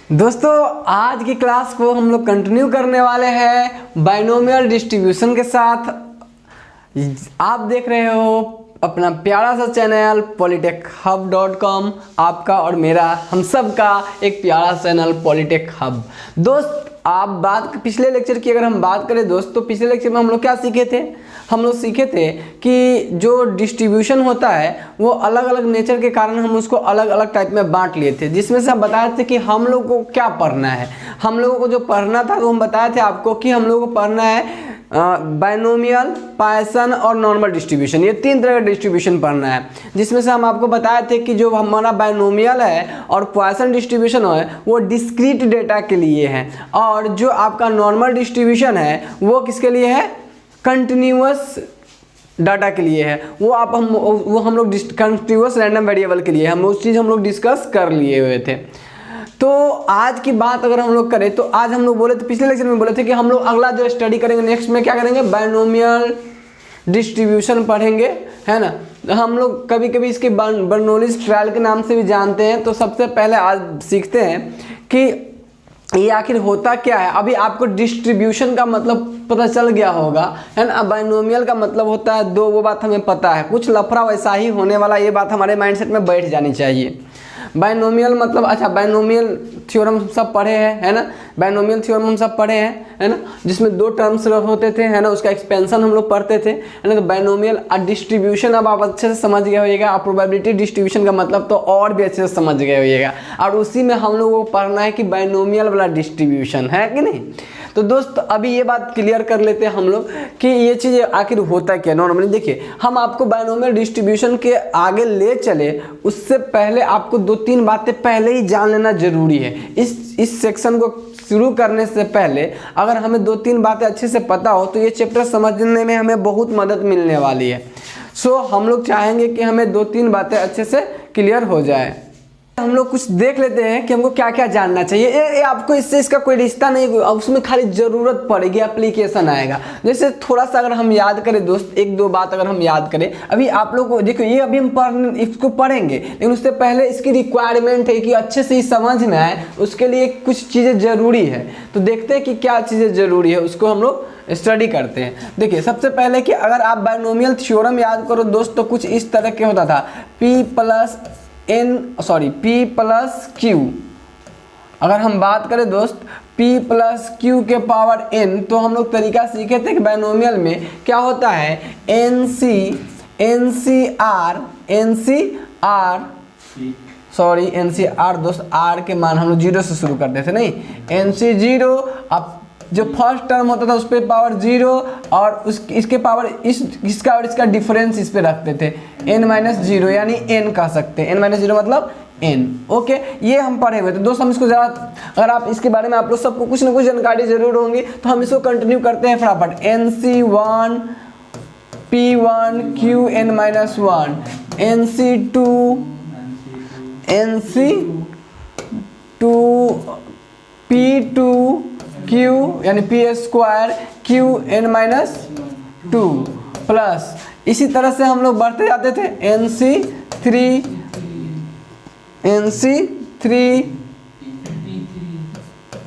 दोस्तों आज की क्लास को हम लोग कंटिन्यू करने वाले हैं बाइनोमियल डिस्ट्रीब्यूशन के साथ। आप देख रहे हो अपना प्यारा सा चैनल polytechhub.com, आपका और मेरा हम सब का एक प्यारा चैनल पॉलीटेक हब। दोस्त आप पिछले लेक्चर की अगर हम बात करें दोस्त, तो पिछले लेक्चर में हम लोग क्या सीखे थे? हम लोग सीखे थे कि जो डिस्ट्रीब्यूशन होता है वो अलग अलग नेचर के कारण हम उसको अलग अलग टाइप में बांट लिए थे, जिसमें से हम बताए थे कि हम लोग को क्या पढ़ना है। हम लोगों को जो पढ़ना था वो हम बताए थे आपको कि हम लोगों को पढ़ना है बाइनोमियल, पॉइसन और नॉर्मल डिस्ट्रीब्यूशन। ये तीन तरह का डिस्ट्रीब्यूशन पढ़ना है, जिसमें से हम आपको बताए थे कि जो हमारा बाइनोमियल है और पॉइसन डिस्ट्रीब्यूशन है वो डिस्क्रीट डेटा के लिए है, और जो आपका नॉर्मल डिस्ट्रीब्यूशन है वो किसके लिए है? कंटिन्यूअस डाटा के लिए है। वो हम लोग कंटिन्यूअस रैंडम वेरिएबल के लिए उस चीज़ हम लोग डिस्कस कर लिए हुए थे। तो आज की बात अगर हम लोग करें तो आज हम लोग बोले थे, पिछले लेक्चर में बोले थे कि हम लोग अगला जो स्टडी करेंगे नेक्स्ट में क्या करेंगे? बाइनोमियल डिस्ट्रीब्यूशन पढ़ेंगे, है ना। हम लोग कभी कभी इसके बर्नौलीज ट्रायल के नाम से भी जानते हैं। तो सबसे पहले आज सीखते हैं कि ये आखिर होता क्या है। अभी आपको डिस्ट्रीब्यूशन का मतलब पता चल गया होगा, है ना। बाइनोमियल का मतलब होता है दो, वो बात हमें पता है। कुछ लफड़ा वैसा ही होने वाला, ये बात हमारे माइंडसेट में बैठ जानी चाहिए। बाइनोमियल मतलब, अच्छा बाइनोमियल थ्योरम सब पढ़े हैं, है ना। बाइनोमियल थ्योरम हम सब पढ़े हैं, है ना, जिसमें दो टर्म्स होते थे, है ना। उसका एक्सपेंशन हम लोग पढ़ते थे, है ना। तो बाइनोमियल डिस्ट्रीब्यूशन अब आप अच्छे से समझ गए होइएगा। आप प्रोबेबिलिटी डिस्ट्रीब्यूशन का मतलब तो और भी अच्छे से समझ गए होइएगा। और उसी में हम लोगों को पढ़ना है कि बाइनोमियल वाला डिस्ट्रीब्यूशन है कि नहीं। तो दोस्त अभी ये बात क्लियर कर लेते हैं हम लोग कि ये चीज़ आखिर होता क्या नॉर्मली। देखिए, हम आपको बाइनोमियल डिस्ट्रीब्यूशन के आगे ले चले उससे पहले आपको दो तीन बातें पहले ही जान लेना जरूरी है। इस सेक्शन को शुरू करने से पहले अगर हमें दो तीन बातें अच्छे से पता हो तो ये चैप्टर समझने में हमें बहुत मदद मिलने वाली है। सो हम लोग चाहेंगे कि हमें दो तीन बातें अच्छे से क्लियर हो जाए। हम लोग कुछ देख लेते हैं कि हमको क्या क्या जानना चाहिए। ये आपको इसका कोई रिश्ता नहीं, उसमें खाली ज़रूरत पड़ेगी, एप्लीकेशन आएगा। जैसे थोड़ा सा अगर हम याद करें दोस्त, एक दो बात अगर हम याद करें, अभी आप लोग को देखो, ये अभी हम इसको पढ़ेंगे, लेकिन उससे पहले इसकी रिक्वायरमेंट है कि अच्छे से ही समझ में आए, उसके लिए कुछ चीज़ें ज़रूरी है। तो देखते हैं कि क्या चीज़ें ज़रूरी है, उसको हम लोग स्टडी करते हैं। देखिए, सबसे पहले कि अगर आप बाइनोमियल थ्योरम याद करो दोस्त, तो कुछ इस तरह के होता था, P प्लस क्यू। अगर हम बात करें दोस्त P प्लस क्यू के पावर n, तो हम लोग तरीका सीखे थे कि बाइनोमियल में क्या होता है, NCR दोस्त, R के मान हम लोग 0 से शुरू करते थे, नहीं, NC 0। अब जो फर्स्ट टर्म होता था उस पर पावर 0 और इसके पावर इसका और इसका डिफरेंस इस पे रखते थे n-0, यानी n कह सकते हैं। n-0 मतलब n। ओके, ये हम पढ़े हुए थे दोस्त। हम इसको ज़रा, अगर आप इसके बारे में आप लोग सबको कुछ ना कुछ जानकारी जरूर होंगी, तो हम इसको कंटिन्यू करते हैं फटाफट। NC1 P1 Qn-1, NC2 P2 Q यानी P² Qn-2 प्लस, इसी तरह से हम लोग बढ़ते जाते थे NC3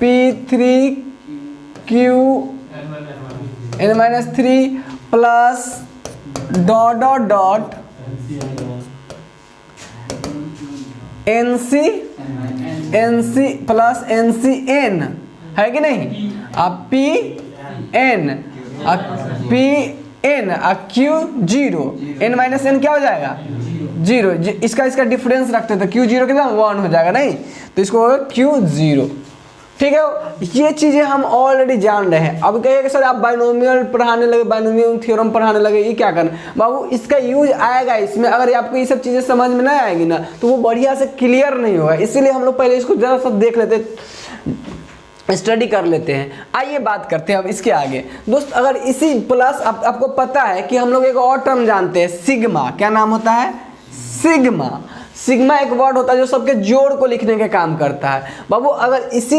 P3 Qn-3 plus dot NC plus NCn, है कि नहीं। अब Pn Q0, n-n क्या हो जाएगा? 0। इसका डिफरेंस रखते थे, Q0 के साथ 1 हो जाएगा, नहीं, तो इसको होगा Q0। ठीक है, ये चीज़ें हम ऑलरेडी जान रहे हैं। अब कहिए कि सर आप बाइनोमियल पढ़ाने लगे, बाइनोमियल थ्योरम पढ़ाने लगे, ये क्या करना बाबू? इसका यूज आएगा इसमें। अगर आपको ये सब चीज़ें समझ में नहीं आएगी ना, तो वो बढ़िया से क्लियर नहीं होगा। इसीलिए हम लोग पहले इसको ज़रा सा देख लेते, स्टडी कर लेते हैं। आइए बात करते हैं अब इसके आगे दोस्त। अगर इसी प्लस आपको पता है कि हम लोग एक और टर्म जानते हैं, सिग्मा। क्या नाम होता है? सिग्मा एक वर्ड होता है जो सबके जोड़ को लिखने के काम करता है बाबू। अगर इस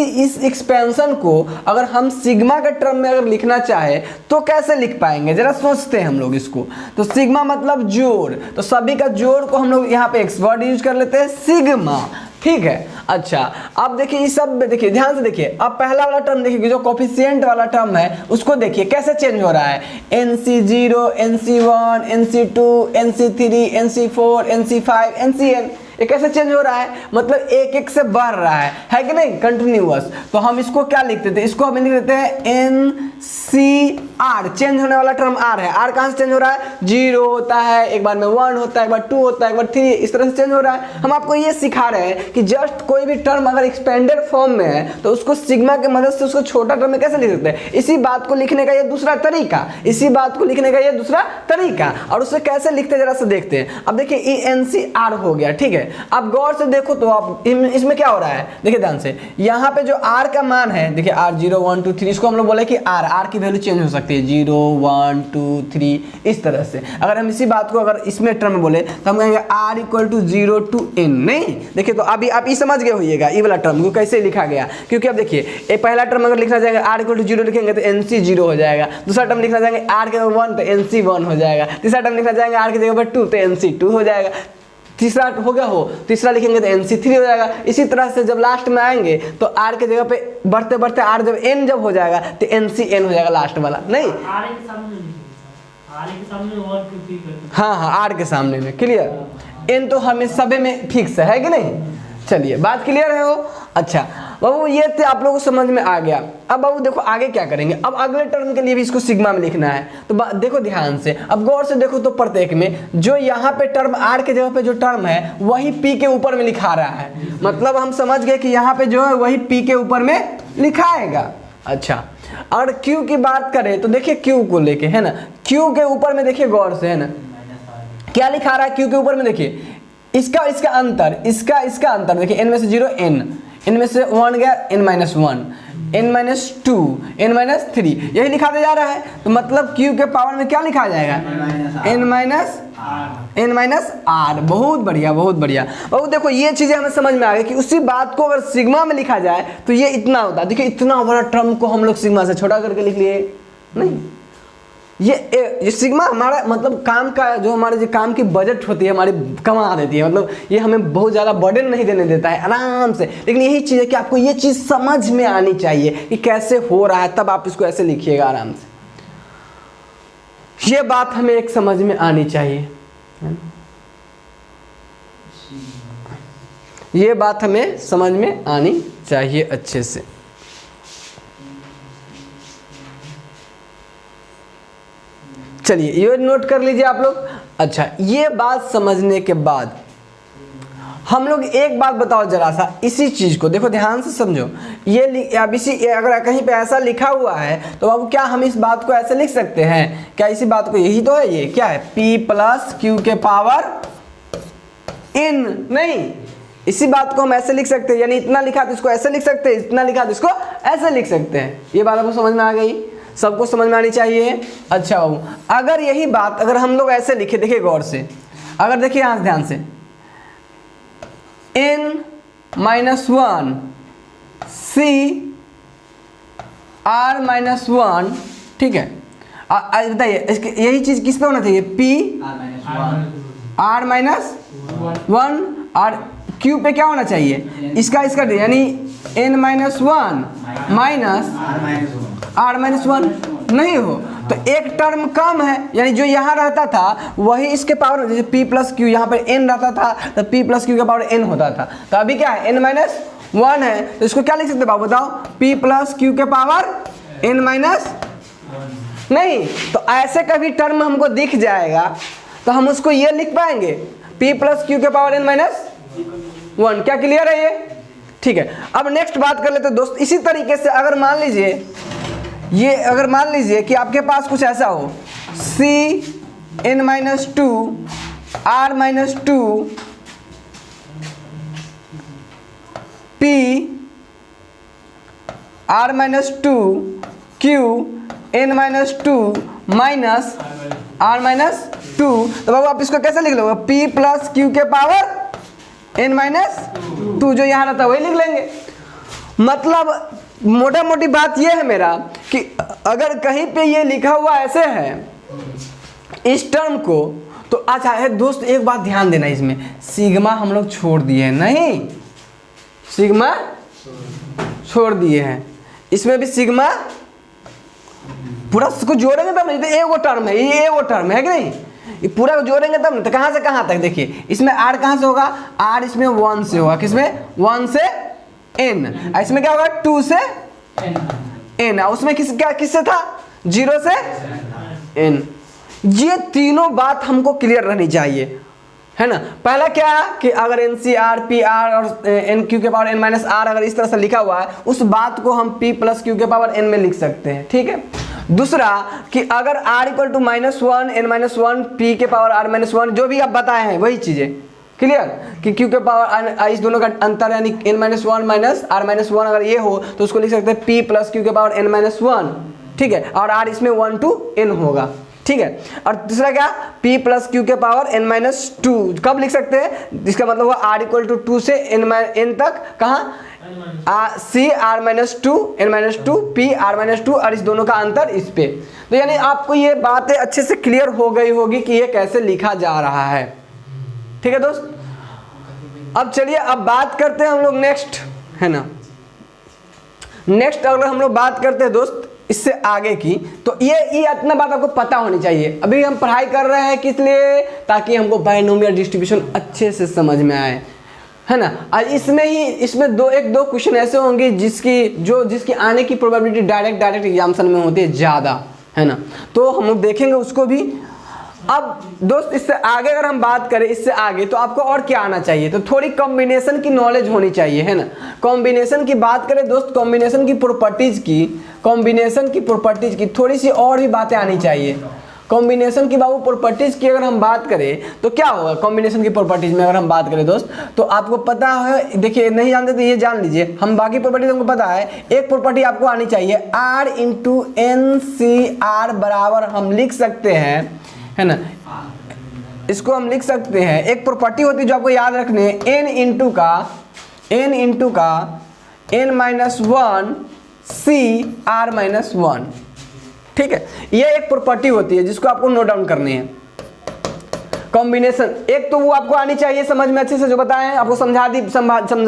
एक्सपेंशन को अगर हम सिग्मा के टर्म में अगर लिखना चाहे तो कैसे लिख पाएंगे, जरा सोचते हैं हम लोग इसको। तो सिग्मा मतलब जोड़, तो सभी का जोड़ को हम लोग यहाँ पे एक्स वर्ड यूज कर लेते हैं, सिग्मा। ठीक है। अच्छा अब देखिए इस सब में देखिए ध्यान से देखिए, अब पहला वाला टर्म देखिए जो कोफिशिएंट वाला टर्म है उसको देखिए कैसे चेंज हो रहा है, NC0 NC1 NC2 NC3 NC4 NC5 NCN, ये कैसे चेंज हो रहा है, मतलब एक एक से बढ़ रहा है कि नहीं, कंटिन्यूअस। तो हम इसको क्या लिखते थे, इसको हम लिख देते हैं NCR, चेंज होने वाला टर्म R है। R कहाँ से चेंज हो रहा है, 0 होता है, एक बार में 1 होता है, एक बार 2 होता है, एक बार 3, इस तरह से चेंज हो रहा है। हम आपको ये सिखा रहे हैं कि जस्ट कोई भी टर्म अगर एक्सपेंडेड फॉर्म में है तो उसको सिग्मा के मदद से उसको छोटा टर्म में कैसे लिख सकते हैं, इसी बात को लिखने का ये दूसरा तरीका, इसी बात को लिखने का ये दूसरा तरीका, और उसे कैसे लिखते जरा से देखते हैं। अब देखिए NCR हो गया, ठीक है। अब गौर से देखो तो आप इसमें क्या हो रहा है, देखिए ध्यान से, यहाँ पे जो R का मान है देखिए R 0 1 2 3, इसको हम लोग बोले कि R की वैल्यू चेंज हो सकती है 0 1 2 3 इस तरह से। अगर हम इसी बात को अगर इसमें टर्म में बोले तो हम कहेंगे R = 0 to N, नहीं देखिए तो अभी आप ये समझ गए होइएगा ये वाला टर्म को कैसे लिखा गया, क्योंकि अब देखिए ये पहला टर्म अगर लिखना चाहेंगे R = 0 लिखेंगे तो NC 0 हो जाएगा, दूसरा टर्म लिखना चाहेंगे R के 1 तो NC 1 हो जाएगा, तीसरा टर्म लिखना चाहेंगे R की जगह पर 2 तो NC 2 हो जाएगा, तीसरा हो गया हो, तीसरा लिखेंगे तो NC3 हो जाएगा। इसी तरह से जब लास्ट में आएंगे तो R के जगह पे बढ़ते बढ़ते R जब N जब हो जाएगा तो NCN हो जाएगा लास्ट वाला, नहीं हाँ R के सामने में, क्लियर। N तो हमें सभी में फिक्स है कि नहीं, चलिए बात क्लियर है वो। अच्छा बाबू ये थे आप लोगों को समझ में आ गया। अब बाबू देखो आगे क्या करेंगे, अब अगले टर्म के लिए भी इसको सिग्मा में लिखना है, तो देखो ध्यान से, अब गौर से देखो तो प्रत्येक में जो यहाँ पे टर्म R के जगह पे जो टर्म है वही P के ऊपर में लिखा रहा है, मतलब हम समझ गए कि यहाँ पे जो है वही P के ऊपर में लिखाएगा। अच्छा और Q की बात करें तो देखिए Q को लेके है ना, Q के ऊपर में देखिए गौर से है ना क्या लिखा रहा है, Q के ऊपर में देखिए इसका अंतर, इसका अंतर देखिए, n में से 0 n, n में से 1 गया n -1 n -2 n -3, यही लिखा जा रहा है। तो मतलब Q के पावर में क्या लिखा जाएगा, n -r। बहुत बढ़िया बहुत बढ़िया। और देखो ये चीजें हमें समझ में आ गई कि उसी बात को अगर सिग्मा में लिखा जाए तो ये इतना होता है। देखिए इतना बड़ा टर्म को हम लोग सिग्मा से छोटा करके लिख लिए, नहीं ये सिग्मा हमारा मतलब काम का जो हमारे जो काम की बजट होती है हमारी कमा देती है, मतलब ये हमें बहुत ज़्यादा बर्डन नहीं देने देता है, आराम से। लेकिन यही चीज़ है कि आपको ये चीज़ समझ में आनी चाहिए कि कैसे हो रहा है, तब आप इसको ऐसे लिखिएगा आराम से। ये बात हमें एक समझ में आनी चाहिए, ये बात हमें समझ में आनी चाहिए अच्छे से। चलिए ये नोट कर लीजिए आप लोग। अच्छा ये बात समझने के बाद हम लोग एक बात बताओ जरा सा, इसी चीज को देखो ध्यान से समझो। ये अब इसी अगर कहीं पे ऐसा लिखा हुआ है तो अब क्या हम इस बात को ऐसे लिख सकते हैं क्या, इसी बात को, यही तो है, ये क्या है P + Q के पावर n, नहीं इसी बात को हम ऐसे लिख सकते हैं, यानी इतना लिखा तो इसको ऐसे लिख सकते हैं, इतना लिखा तो इसको ऐसे लिख सकते हैं। ये बात आपको समझ में आ गई, सबको समझ में आनी चाहिए। अच्छा बाबू अगर यही बात अगर हम लोग ऐसे लिखे, देखिए गौर से, अगर देखिए यहाँ ध्यान से n -1 C R -1, ठीक है। बताइए यही चीज किस पे होना चाहिए, P R -1 और Q पे क्या होना चाहिए, इसका यानी n -1 R -1 नहीं हो तो एक टर्म कम है, यानी जो यहाँ रहता था वही इसके पावर, जैसे P + Q यहाँ पर n रहता था तो P + Q का पावर n होता था, तो अभी क्या है n -1 है, तो इसको क्या लिख सकते बाबू बताओ, P + Q के पावर n -, नहीं तो ऐसे कभी टर्म हमको दिख जाएगा तो हम उसको ये लिख पाएंगे P + Q के पावर n -1। क्या क्लियर है ये, ठीक है। अब नेक्स्ट बात कर लेते हैं दोस्त, इसी तरीके से अगर मान लीजिए कि आपके पास कुछ ऐसा हो C n -2 R -2 P R -2 Q n -2 minus R -2, तो बाबू आप इसको कैसे लिख लोगे, P + Q के पावर n -2, जो यहाँ रहता है वही लिख लेंगे। मतलब मोटा मोटी बात यह है मेरा कि अगर कहीं पे ये लिखा हुआ ऐसे है इस टर्म को, तो अच्छा है दोस्त एक बात ध्यान देना, इसमें सिग्मा हम लोग छोड़ दिए नहीं, सिग्मा छोड़ दिए हैं, इसमें भी सिग्मा पूरा उसको जोड़ेंगे तब नहीं, तो एगो टर्म है, ये एगो टर्म है कि नहीं, ये पूरा जोड़ेंगे तब नहीं। तो कहाँ से कहाँ तक देखिए, इसमें r कहाँ से होगा, r इसमें 1 से होगा, किसमें 1 से n, इसमें क्या होगा 2 से n, उसमें किससे था 0 से n। ये तीनों बात हमको क्लियर रहनी चाहिए, है ना। पहला क्या कि अगर NCR PR और NQ के पावर n माइनस r अगर इस तरह से लिखा हुआ है, उस बात को हम P प्लस Q के पावर n में लिख सकते हैं, ठीक है। दूसरा कि अगर r equal to -1 n minus 1 P के पावर r माइनस 1, जो भी आप बताए हैं वही चीजें क्लियर, कि Q के पावर इस दोनों का अंतर यानी n minus 1 minus r minus 1 अगर ये हो तो उसको लिख सकते हैं P प्लस Q के पावर n माइनस 1, ठीक है, और r इसमें 1 to n होगा, ठीक है। और दूसरा क्या, P प्लस Q के पावर n माइनस 2 कब लिख सकते हैं, जिसका मतलब हुआ r इक्वल टू 2 से n तक, कहाँ C r minus 2 n minus 2 P r minus 2, और इस दोनों का अंतर इस पे। तो यानी आपको ये बातें अच्छे से क्लियर हो गई होगी कि ये कैसे लिखा जा रहा है, ठीक है दोस्त। अब चलिए अब बात करते हैं हम लोग नेक्स्ट, है ना। नेक्स्ट अगर हम लोग बात करते हैं दोस्त इससे आगे की, तो ये इतना बात आपको पता होनी चाहिए। अभी हम पढ़ाई कर रहे हैं किस लिए, ताकि हमको बायनोमियल डिस्ट्रीब्यूशन अच्छे से समझ में आए, है ना। और इसमें एक दो क्वेश्चन ऐसे होंगे जिसकी आने की प्रोबेबिलिटी डायरेक्ट एग्जामिनेशन में होती है ज़्यादा, है ना। तो हम लोग देखेंगे उसको भी। अब दोस्त इससे आगे अगर हम बात करें, इससे आगे तो आपको और क्या आना चाहिए, तो थोड़ी कॉम्बिनेशन की नॉलेज होनी चाहिए, है ना। कॉम्बिनेशन की बात करें दोस्त, कॉम्बिनेशन की प्रॉपर्टीज की थोड़ी सी और भी बातें आनी चाहिए। कॉम्बिनेशन की बाबू प्रॉपर्टीज की अगर हम बात करें तो क्या होगा, कॉम्बिनेशन की प्रॉपर्टीज में अगर हम बात करें दोस्त, तो आपको पता है, देखिए नहीं जानते तो ये जान लीजिए, हम बाकी प्रॉपर्टीज हमको पता है। एक प्रॉपर्टी आपको आनी चाहिए, r इंटू NCR बराबर हम लिख सकते हैं, है ना, इसको हम लिख सकते हैं। एक प्रॉपर्टी होती है जो आपको याद रखनी है, n इंटू का n माइनस 1 CR माइनस 1, ठीक है। ये एक प्रॉपर्टी होती है जिसको आपको नोट डाउन करनी है। कॉम्बिनेशन एक तो वो आपको आनी चाहिए समझ में अच्छे से, जो बताए हैं आपको समझा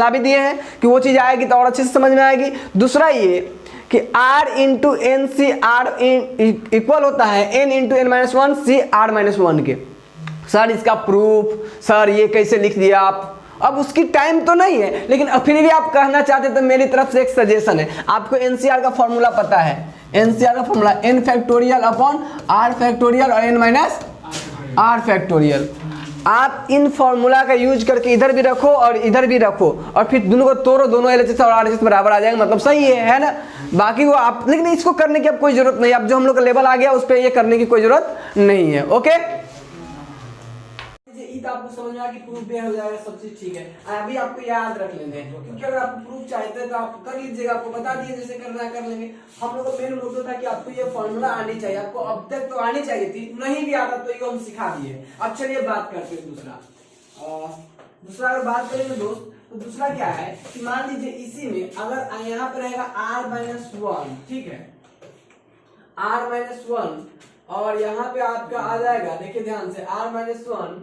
भी दिए हैं कि वो चीज़ आएगी तो और अच्छे से समझ में आएगी। दूसरा ये कि r इंटू NCR इक्वल होता है n into n minus 1 CR minus 1 के। सर इसका प्रूफ, सर ये कैसे लिख दिया आप, अब उसकी टाइम तो नहीं है, लेकिन फिर भी आप कहना चाहते तो मेरी तरफ से एक सजेशन है। आपको NCR का फॉर्मूला पता है, NCR का formula n factorial upon r factorial और n माइनस r फैक्टोरियल। आप इन फॉर्मूला का यूज करके इधर भी रखो और इधर भी रखो, और फिर दोनों को तोड़ो, दोनों LHS और RHS बराबर आ जाएंगे, मतलब सही है ना। बाकी वो आप, लेकिन इसको करने की अब कोई जरूरत नहीं, अब जो हम लोग का लेवल आ गया उस पर ये करने की कोई जरूरत नहीं है। ओके, आपको समझ में आया कि प्रूफ भी हो जाएगा, सब चीज ठीक है। अभी आपको याद रख लेंगे, क्योंकि अगर आपको प्रूफ चाहते हैं तो आप कर लीजिएगा, आपको बता दिए जैसे करना है कर लेंगे। हम लोग का मेन मोटो था कि आपको ये फॉर्मूला आनी चाहिए, आपको अब तक तो आनी चाहिए थी, नहीं भी आता तो ये हम सिखा दिए। अब चलिए बात करते हैं दूसरा अगर बात करेंगे दोस्त, तो दूसरा क्या है कि मान लीजिए इसी में अगर यहाँ पे रहेगा r माइनस 1, ठीक है, r माइनस 1, और यहाँ पे आपका आ जाएगा, देखिए ध्यान से, r माइनस 1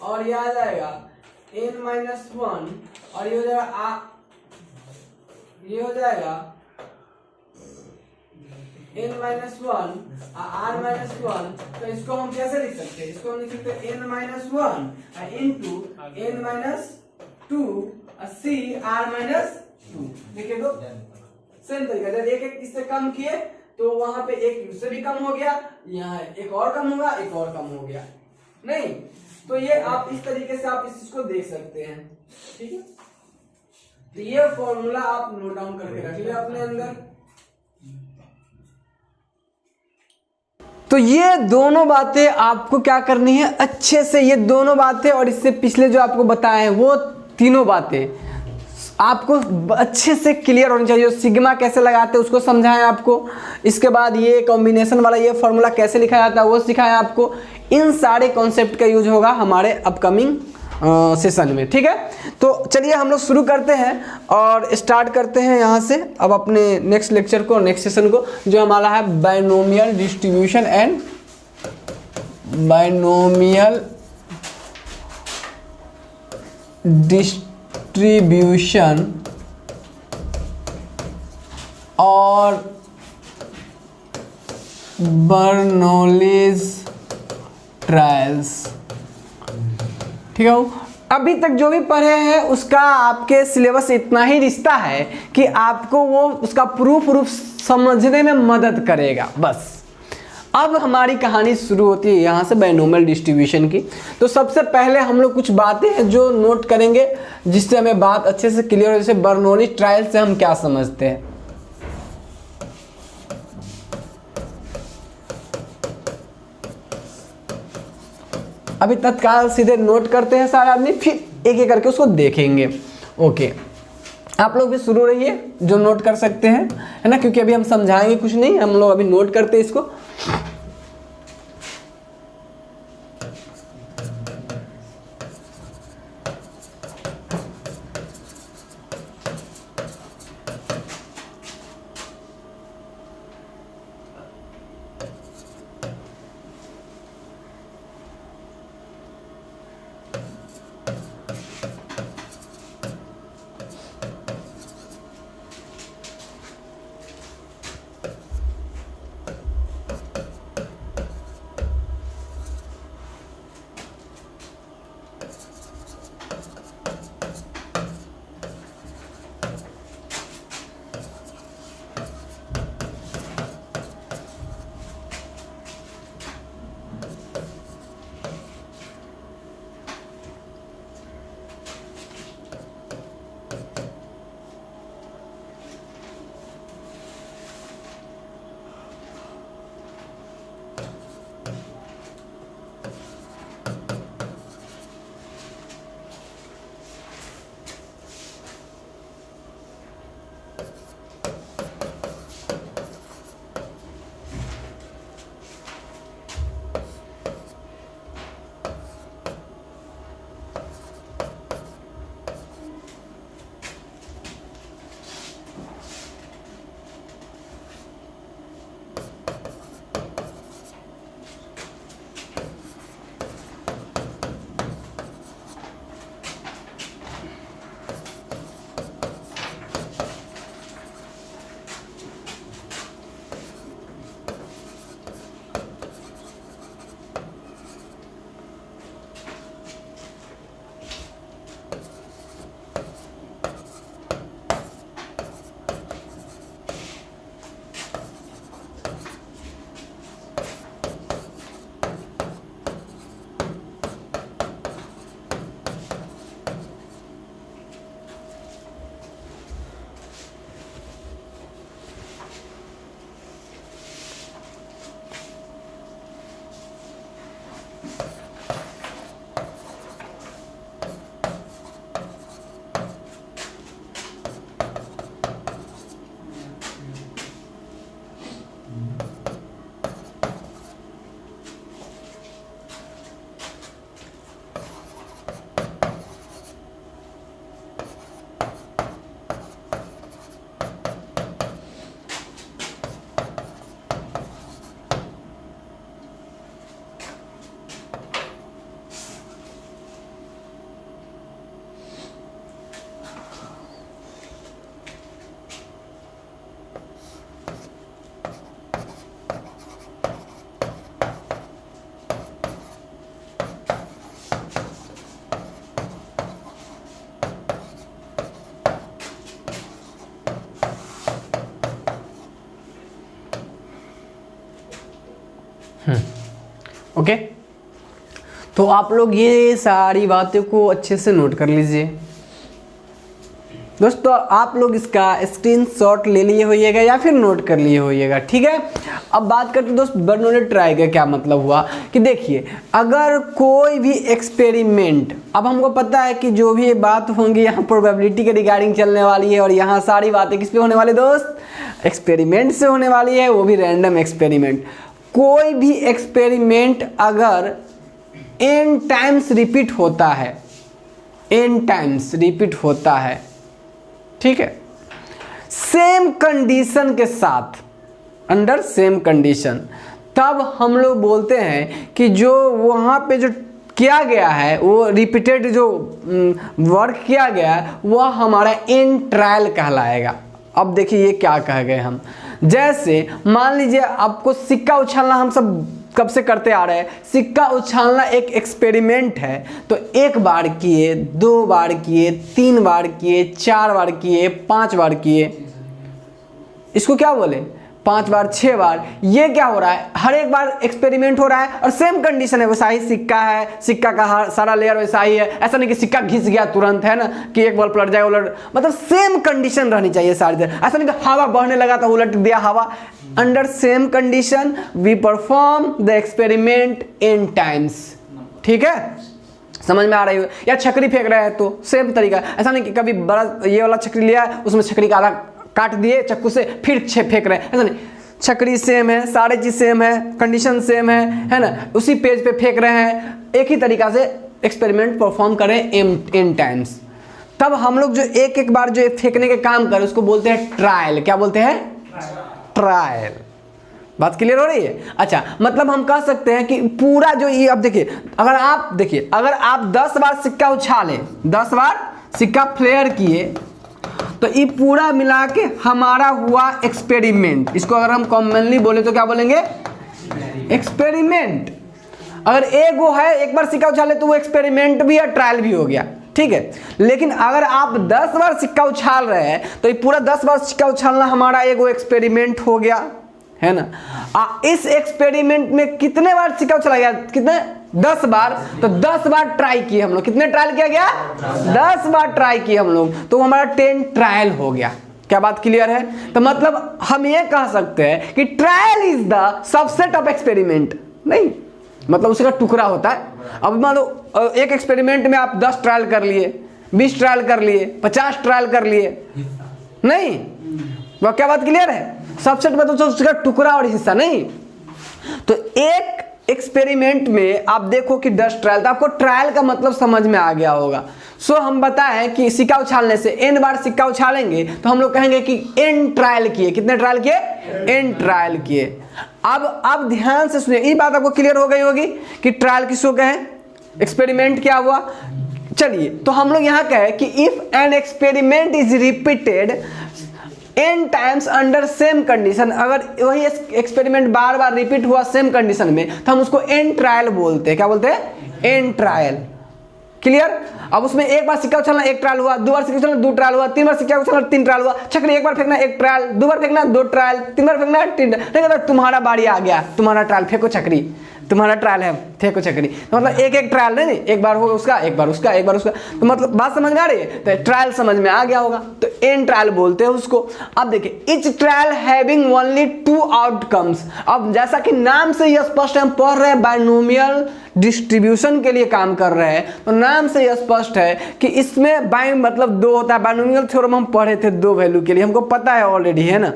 और ये आ जाएगा n माइनस 1, और ये हो जाएगा n माइनस 1 r माइनस 1। तो इसको हम कैसे लिख सकते हैं, इसको हम लिख सकते हैं n minus 1 into n minus 2 C r minus 2। देखिए तो सेम तरीका, जब एक इससे कम किए तो वहां पे एक इससे भी कम हो गया, यहाँ एक और कम होगा, एक और कम हो गया, नहीं तो ये आप इस तरीके से आप इसको देख सकते हैं, ठीक है। तो ये फॉर्मूला आप नोट डाउन करके रख लिया अपने अंदर। तो ये दोनों बातें आपको क्या करनी है अच्छे से, ये दोनों बातें और इससे पिछले जो आपको बताए हैं वो तीनों बातें आपको अच्छे से क्लियर होनी चाहिए। सिग्मा कैसे लगाते हैं उसको समझाएं आपको, इसके बाद ये कॉम्बिनेशन वाला ये फॉर्मूला कैसे लिखा जाता है वो सिखाया आपको। इन सारे कॉन्सेप्ट का यूज होगा हमारे अपकमिंग सेशन में, ठीक है। तो चलिए हम लोग शुरू करते हैं और स्टार्ट करते हैं यहाँ से अब अपने नेक्स्ट लेक्चर को, नेक्स्ट सेशन को, जो हमारा है binomial distribution and binomial distribution और बर्नौलीज ट्रायल्स। ठीक है, अभी तक जो भी पढ़े हैं उसका आपके सिलेबस इतना ही रिश्ता है कि आपको वो उसका प्रूफ समझने में मदद करेगा बस। अब हमारी कहानी शुरू होती है यहाँ से बायनोमियल डिस्ट्रीब्यूशन की। तो सबसे पहले हम लोग कुछ बातें हैं जो नोट करेंगे जिससे हमें बात अच्छे से क्लियर हो। जैसे बर्नौली ट्रायल से हम क्या समझते हैं, अभी तत्काल सीधे नोट करते हैं सारे आदमी, फिर एक एक करके उसको देखेंगे। ओके, आप लोग भी शुरू रहिए जो नोट कर सकते हैं, है ना, क्योंकि अभी हम समझाएंगे कुछ नहीं, हम लोग अभी नोट करते हैं इसको। ओके, तो आप लोग ये सारी बातों को अच्छे से नोट कर लीजिए दोस्तों। आप लोग इसका स्क्रीनशॉट ले लिए होइएगा या फिर नोट कर लिए होइएगा, ठीक है। अब बात करते दोस्त बर्नौली ट्रायल का क्या मतलब हुआ कि देखिए, अगर कोई भी एक्सपेरिमेंट, अब हमको पता है कि जो भी बात होंगी यहाँ प्रोबेबिलिटी के रिगार्डिंग चलने वाली है और यहाँ सारी बातें किस पे होने वाली दोस्त, एक्सपेरिमेंट से होने वाली है, वो भी रैंडम एक्सपेरिमेंट। कोई भी एक्सपेरिमेंट अगर n टाइम्स रिपीट होता है, n टाइम्स रिपीट होता है, ठीक है, सेम कंडीशन के साथ, अंडर सेम कंडीशन, तब हम लोग बोलते हैं कि जो वहाँ पे जो किया गया है, वो रिपीटेड जो वर्क किया गया है, वह हमारा n ट्रायल कहलाएगा। अब देखिए ये क्या कह गए हम, जैसे मान लीजिए आपको सिक्का उछालना हम सब कब से करते आ रहे हैं, सिक्का उछालना एक एक्सपेरिमेंट है। तो 1 बार किए, 2 बार किए, 3 बार किए, 4 बार किए, 5 बार किए, इसको क्या बोले, 5 बार, 6 बार। ये क्या हो रहा है, हर एक बार एक्सपेरिमेंट हो रहा है और सेम कंडीशन है, वैसा ही सिक्का है, सिक्का का सारा लेयर वैसा ही है। ऐसा नहीं कि सिक्का घिस गया तुरंत, है ना, कि एक बार पलट जाएगा उलट, मतलब सेम कंडीशन रहनी चाहिए सारी देर। ऐसा नहीं कि हवा बहने लगा तो उलट दिया हवा। Under same condition we perform the experiment n times. ठीक है, समझ में आ रही हो। या छकरी फेंक रहे हैं तो सेम तरीका, ऐसा नहीं कि कभी बड़ा ये वाला छकरी लिया उसमें छकरी का आधा काट दिए चाकू से फिर फेंक रहे हैं, ऐसा नहीं। छकरी सेम है, सारे चीज सेम है, कंडीशन सेम है ना, उसी पेज पे फेंक रहे हैं, एक ही तरीका से एक्सपेरिमेंट परफॉर्म करें इन टाइम्स। तब हम लोग जो एक एक बार जो फेंकने के काम करें उसको बोलते हैं ट्रायल। क्या बोलते हैं, ट्रायल। बात क्लियर हो रही है। अच्छा, मतलब हम कह सकते हैं कि पूरा जो ये, अब देखिए अगर आप 10 बार सिक्का उछाले, 10 बार सिक्का फ्लेयर किए, तो ये पूरा मिला के हमारा हुआ एक्सपेरिमेंट। इसको अगर हम कॉमनली बोले तो क्या बोलेंगे, एक्सपेरिमेंट। अगर एक वो है, एक बार सिक्का उछाले तो वो एक्सपेरिमेंट भी है, ट्रायल भी हो गया। ठीक है, लेकिन अगर आप 10 बार सिक्का उछाल रहे हैं तो ये पूरा 10 बार सिक्का उछालना हमारा एक वो एक्सपेरिमेंट हो गया, है ना। इस एक्सपेरिमेंट में कितने बार सिक्का उछाला गया, कितने, 10 बार। तो 10 बार ट्राई किए हम लोग, कितने ट्रायल किया गया, 10 बार ट्राई किए हम लोग, तो हमारा 10 ट्रायल हो गया। क्या बात क्लियर है। तो मतलब हम ये कह सकते हैं कि trial is the subset of experiment, नहीं मतलब उसका टुकड़ा होता है। अब मान लो एक एक्सपेरिमेंट में आप 10 ट्रायल कर लिए, 20 ट्रायल कर लिए, 50 ट्रायल कर लिए, नहीं, वह क्या बात क्लियर है। सबसेट में तो उसका टुकड़ा और हिस्सा नहीं। तो एक एक्सपेरिमेंट में आप देखो कि 10 ट्रायल, तो आपको ट्रायल का मतलब समझ में आ गया होगा। सो हम बताएं कि सिक्का उछालने से n बार सिक्का उछालेंगे तो हम लोग कहेंगे कि n ट्रायल किए। कितने ट्रायल किए, n ट्रायल किए। अब ध्यान से सुनिए, ये बात आपको क्लियर हो गई होगी कि ट्रायल किसको कहें, एक्सपेरिमेंट क्या हुआ। चलिए, तो हम लोग यहाँ कहे कि if an experiment is repeated n times under same condition, अगर वही एक्सपेरिमेंट बार बार रिपीट हुआ सेम कंडीशन में तो हम उसको n ट्रायल बोलते हैं। क्या बोलते हैं, n ट्रायल। क्लियर। अब उसमें एक बार सिक्का उछालना 1 ट्रायल हुआ, 2 बार सिक्का उछालना 2 ट्रायल हुआ, 3 बार सिक्का उछालना 3 ट्रायल हुआ, छकरी 1 बार फेंकना 1 ट्रायल, 2 बार फेंकना 2 ट्रायल, 3 बार फेंकना 3 ट्रायल। तो तुम्हारा बारी आ गया, तुम्हारा ट्रायल, फेंको छकरी, तुम्हारा ट्रायल है, फेंको छकरी। तो मतलब एक एक ट्रायल नहीं, एक बार होगा उसका, एक बार उसका, एक बार उसका। तो मतलब बात समझ में आ रही है। तो ट्रायल समझ में आ गया होगा, तो n ट्रायल बोलते हैं उसको। अब देखिए, etch trial having only 2 outcomes. अब जैसा कि नाम से यह स्पष्ट, हम पढ़ रहे हैं बायनोमियल डिस्ट्रीब्यूशन के लिए काम कर रहे हैं, तो नाम से यह स्पष्ट है कि इसमें बाय मतलब 2 होता है। बायनोमियल थ्योरम हम पढ़े थे 2 वैल्यू के लिए, हमको पता है ऑलरेडी, है ना।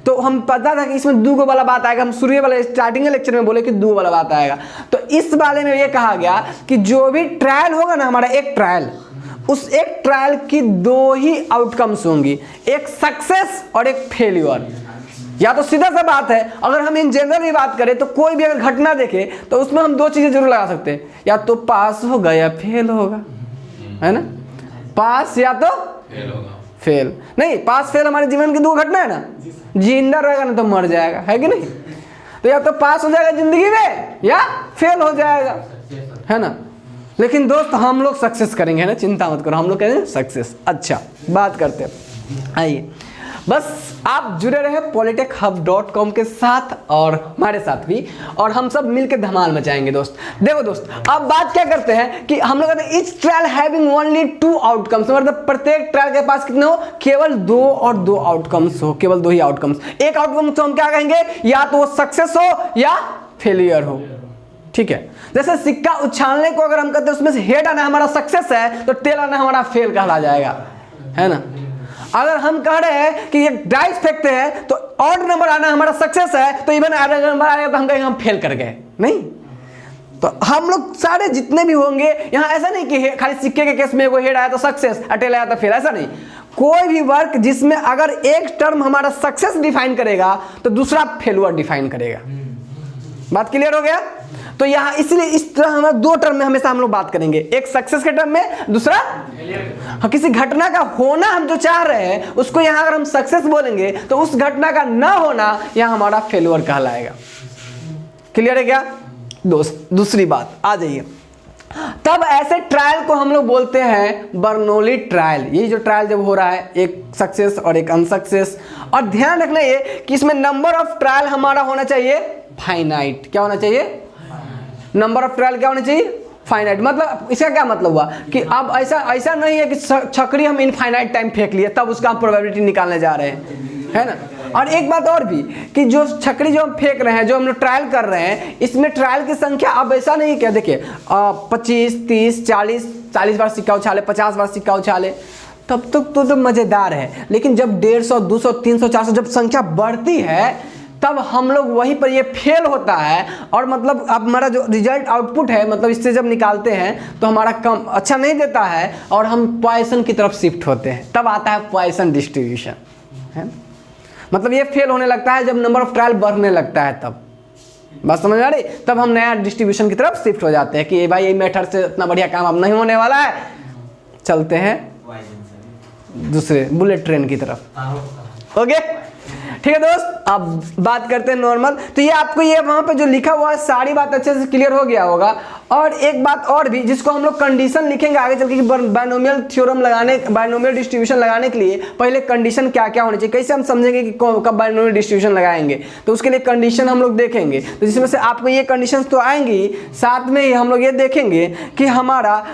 तो हम पता था कि इसमें 2 वाला बात आएगा। हम शुरू वाले स्टार्टिंग लेक्चर में बोले कि 2 वाला बात आएगा। तो इस वाले में ये कहा गया कि जो भी ट्रायल होगा ना, हमारा एक ट्रायल, उस एक ट्रायल की 2 ही आउटकम्स होंगी, एक सक्सेस और एक फेल्यूर। या तो सीधा सा बात है, अगर हम इन जनरल भी बात करें तो कोई भी अगर घटना देखे तो उसमें हम 2 चीजें जरूर लगा सकते हैं, या तो पास होगा या फेल होगा, है ना। पास या तो फेल। नहीं, पास फेल हमारे जीवन की 2 घटना है ना। जिंदा रहेगा ना तो मर जाएगा, है कि नहीं। तो या तो पास हो जाएगा जिंदगी में या फेल हो जाएगा, है ना। लेकिन दोस्त हम लोग सक्सेस करेंगे, है ना, चिंता मत करो, हम लोग करेंगे सक्सेस। अच्छा, बात करते हैं, आइए। बस आप जुड़े रहे polytechhub.com के साथ और हमारे साथ भी, और हम सब मिलकर धमाल मचाएंगे दोस्त। देखो दोस्त, अब बात क्या करते हैं कि हम लोग कहते हैं etch trial having only 2 outcomes, मतलब प्रत्येक ट्रायल के पास कितने हो, केवल 2 और 2 आउटकम्स हो, केवल 2 ही आउटकम्स। एक आउटकम तो हम क्या कहेंगे, या तो वो सक्सेस हो या फेलियर हो। ठीक है, जैसे सिक्का उछालने को अगर हम कहते हैं उसमें से हेड आना हमारा सक्सेस है तो टेल आना हमारा फेल कहला जाएगा, है ना। अगर हम कह रहे हैं कि ये डाइस फेंकते हैं तो ऑड नंबर आना हमारा सक्सेस है, तो इवन अगर नंबर आएगा तो हम कहेंगे हम फेल कर गए, नहीं। तो हम लोग सारे जितने भी होंगे यहाँ, ऐसा नहीं कि खाली सिक्के के केस में वो हेड आया तो सक्सेस, टेल आया तो फेल, ऐसा नहीं। कोई भी वर्क जिसमें अगर एक टर्म हमारा सक्सेस डिफाइन करेगा तो दूसरा फेलुअर डिफाइन करेगा। बात क्लियर हो गया। तो यहाँ इसलिए इस तरह हम दो टर्म में हमेशा हम लोग बात करेंगे, एक सक्सेस के टर्म में, दूसरा किसी घटना का होना हम जो चाह रहे हैं उसको यहाँ अगर हम सक्सेस बोलेंगे तो उस घटना का ना होना यहाँ हमारा फेल्योर कहलाएगा। क्लियर है क्या दोस्त? दूसरी बात आ जाइए, तब ऐसे ट्रायल को हम लोग बोलते हैं बर्नौली ट्रायल। ये जो ट्रायल जब हो रहा है, एक सक्सेस और एक अनसक्सेस, और ध्यान रखना ये कि इसमें नंबर ऑफ ट्रायल हमारा होना चाहिए फाइनाइट। क्या होना चाहिए? नंबर ऑफ ट्रायल क्या होना चाहिए? फाइनाइट। मतलब इसका क्या मतलब हुआ कि अब ऐसा नहीं है कि छकड़ी हम इनफाइनाइट टाइम फेंक लिए तब उसका हम प्रोबेबिलिटी निकालने जा रहे हैं, है ना। और एक बात और भी कि जो छकड़ी जो हम फेंक रहे हैं, जो हम लोग ट्रायल कर रहे हैं, इसमें ट्रायल की संख्या अब ऐसा नहीं क्या, देखिए 25 30 40 बार सिक्का उछाले, 50 बार सिक्का उछाले, तब तक तो मज़ेदार है। लेकिन जब 150 200 300 400 जब संख्या बढ़ती है तब हम लोग वहीं पर ये फेल होता है, और मतलब अब हमारा जो रिजल्ट आउटपुट है, मतलब इससे जब निकालते हैं तो हमारा कम अच्छा नहीं देता है और हम पॉइसन की तरफ शिफ्ट होते हैं। तब आता है पॉइसन डिस्ट्रीब्यूशन, है। मतलब ये फेल होने लगता है जब नंबर ऑफ ट्रायल बढ़ने लगता है, तब बात समझ आ रही? तब हम नया डिस्ट्रीब्यूशन की तरफ शिफ्ट हो जाते हैं कि भाई ये मेथड से इतना बढ़िया काम अब नहीं होने वाला है, चलते हैं दूसरे बुलेट ट्रेन की तरफ। ओके ठीक है दोस्त, अब बात करते हैं नॉर्मल। तो ये आपको ये वहाँ पे जो लिखा हुआ है सारी बात अच्छे से क्लियर हो गया होगा। और एक बात और भी जिसको हम लोग कंडीशन लिखेंगे आगे चल के, बायनोमियल थ्योरम लगाने, बायनोमियल डिस्ट्रीब्यूशन लगाने के लिए पहले कंडीशन क्या क्या होनी चाहिए, कैसे हम समझेंगे कि कब बायनोमियल डिस्ट्रीब्यूशन लगाएंगे, तो उसके लिए कंडीशन हम लोग देखेंगे। तो जिसमें से आपको ये कंडीशन तो आएंगी, साथ में ही हम लोग ये देखेंगे कि हमारा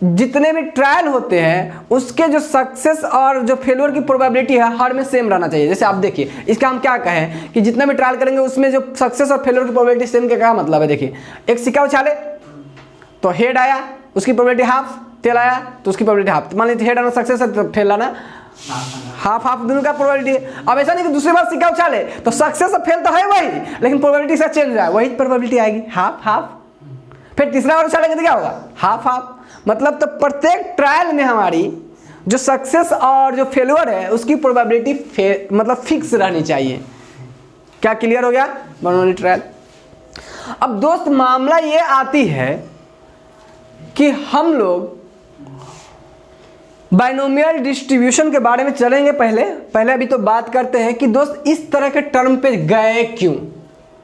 जितने भी ट्रायल होते हैं उसके जो सक्सेस और जो फेलियर की प्रोबेबिलिटी है हर में सेम रहना चाहिए। जैसे आप देखिए, इसका हम क्या कहें कि जितना भी ट्रायल करेंगे उसमें जो सक्सेस और फेलियर की प्रोबेबिलिटी सेम का क्या मतलब है। देखिए, एक सिक्का उछाले तो हेड आया, उसकी प्रोबेबिलिटी हाफ, टेल आया तो उसकी प्रोबेबिलिटी हाफ। मान लीजिए हेड आना सक्सेस है तो टेल आना हाफ हाफ, दोनों का प्रोबेबिलिटी है। अब ऐसा नहीं कि दूसरी बार सिक्का उछाले तो सक्सेस और फेल तो है वही, लेकिन प्रोबेबिलिटी से चेंज है, वही प्रोबेबिलिटी आएगी हाफ हाफ। फिर तीसरा बार उछालेंगे तो क्या होगा? Half half. मतलब तो प्रत्येक ट्रायल में हमारी जो सक्सेस और जो फेलियर है उसकी प्रोबेबिलिटी मतलब फिक्स रहनी चाहिए। क्या क्लियर हो गया? Bernoulli trial. अब दोस्त मामला ये आती है कि हम लोग बायनोमियल डिस्ट्रीब्यूशन के बारे में चलेंगे पहले अभी तो बात करते हैं कि दोस्त इस तरह के टर्म पे गए क्यों,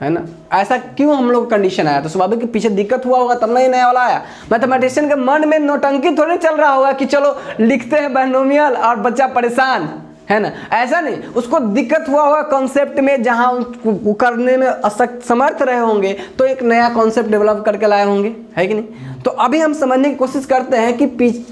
है ना। ऐसा क्यों हम लोग कंडीशन आया, तो स्वाभाविक के पीछे दिक्कत हुआ होगा तब नहीं नया वाला आया। मैथमेटिशियन के मन में नौटंकी थोड़ी चल रहा होगा कि चलो लिखते हैं बायनोमियल और बच्चा परेशान, है ना। ऐसा नहीं, उसको दिक्कत हुआ होगा कॉन्सेप्ट में, जहां उसको करने में समर्थ रहे होंगे तो एक नया कॉन्सेप्ट डेवलप करके लाए होंगे, है कि नहीं। तो अभी हम समझने की कोशिश करते हैं कि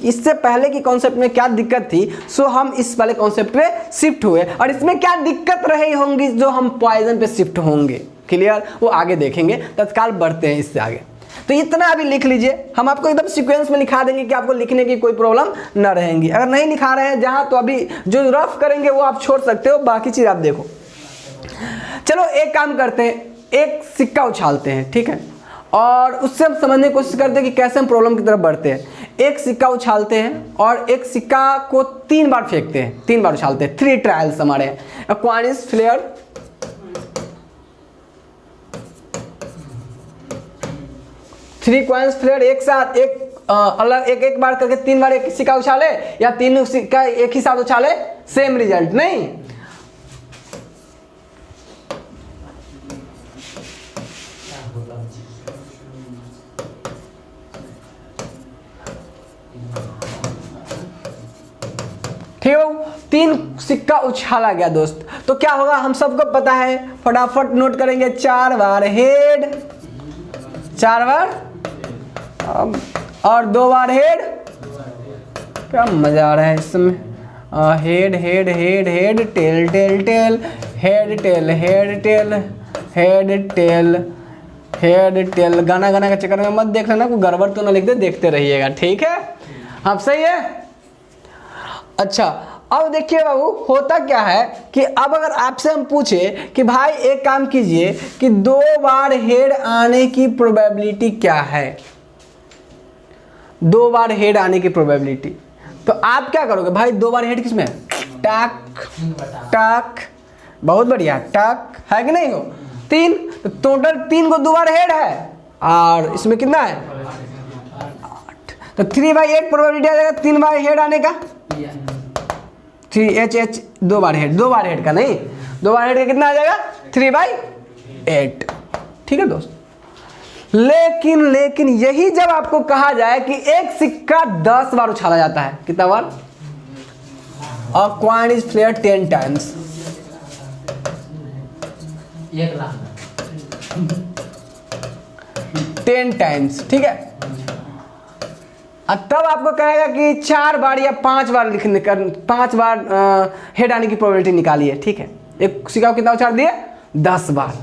इससे पहले की कॉन्सेप्ट में क्या दिक्कत थी, सो हम इस वाले कॉन्सेप्ट पे शिफ्ट हुए, और इसमें क्या दिक्कत रही होंगी जो हम पॉइजन पे शिफ्ट होंगे। क्लियर? वो आगे देखेंगे, तत्काल बढ़ते हैं इससे आगे। तो इतना अभी लिख लीजिए, हम आपको एकदम सीक्वेंस में लिखा देंगे कि आपको लिखने की कोई प्रॉब्लम न रहेंगी। अगर नहीं लिखा रहे हैं जहां, तो अभी जो रफ करेंगे वो आप छोड़ सकते हो, बाकी चीज आप देखो। चलो एक काम करते हैं, एक सिक्का उछालते हैं, ठीक है, और उससे हम समझने की कोशिश करते हैं कि कैसे हम प्रॉब्लम की तरफ बढ़ते हैं। एक सिक्का उछालते हैं और एक सिक्का को 3 बार फेंकते हैं, 3 बार उछालते हैं। 3 ट्रायल्स हमारे हैं। क्वानिस फ्लेयर, 3 कॉइन्स फ्लेयर एक साथ, अलग एक बार करके 3 बार एक सिक्का उछाले, या 3 सिक्का एक ही साथ उछाले, सेम रिजल्ट नहीं। ठीक है, 3 सिक्का उछाला गया दोस्त, तो क्या होगा हम सबको पता है, फटाफट नोट करेंगे। 4 बार हेड, 4 बार और 2 बार हेड। क्या मजा आ रहा है इसमें। Head head head head, tail tail tail, head tail head tail, head tail head tail. गाना गाना के चक्कर में मत देख लेना, कोई गड़बड़ तो ना लिख दे, देखते रहिएगा, ठीक है। हाँ सही है। अच्छा, अब देखिए बाबू, होता क्या है कि अब अगर आपसे हम पूछे कि भाई एक काम कीजिए कि 2 बार हेड आने की प्रोबेबिलिटी क्या है, 2 बार हेड आने की प्रोबेबिलिटी, तो आप क्या करोगे भाई? 2 बार हेड किसमें? टक टक, बहुत बढ़िया, टक है कि नहीं हो। 3, तो टोटल 3 को 2 बार हेड है, और इसमें कितना है 8, तो 3/8 प्रोबेबिलिटी आ जाएगा 3 बार हेड आने का। 3H 2 बार हेड का नहीं, 2 बार हेड का कितना आ जाएगा 3/8। ठीक है दोस्त, लेकिन यही जब आपको कहा जाए कि एक सिक्का 10 बार उछाला जाता है, कितना बार? A coin is played 10 times, 10 times, ठीक है। अब तब आपको कहेगा कि 4 बार या 5 बार लिखने का, 5 बार हेड आने की प्रोबेबिलिटी निकालिए। ठीक है, एक सिक्का को कितना उछाल दिए 10 बार।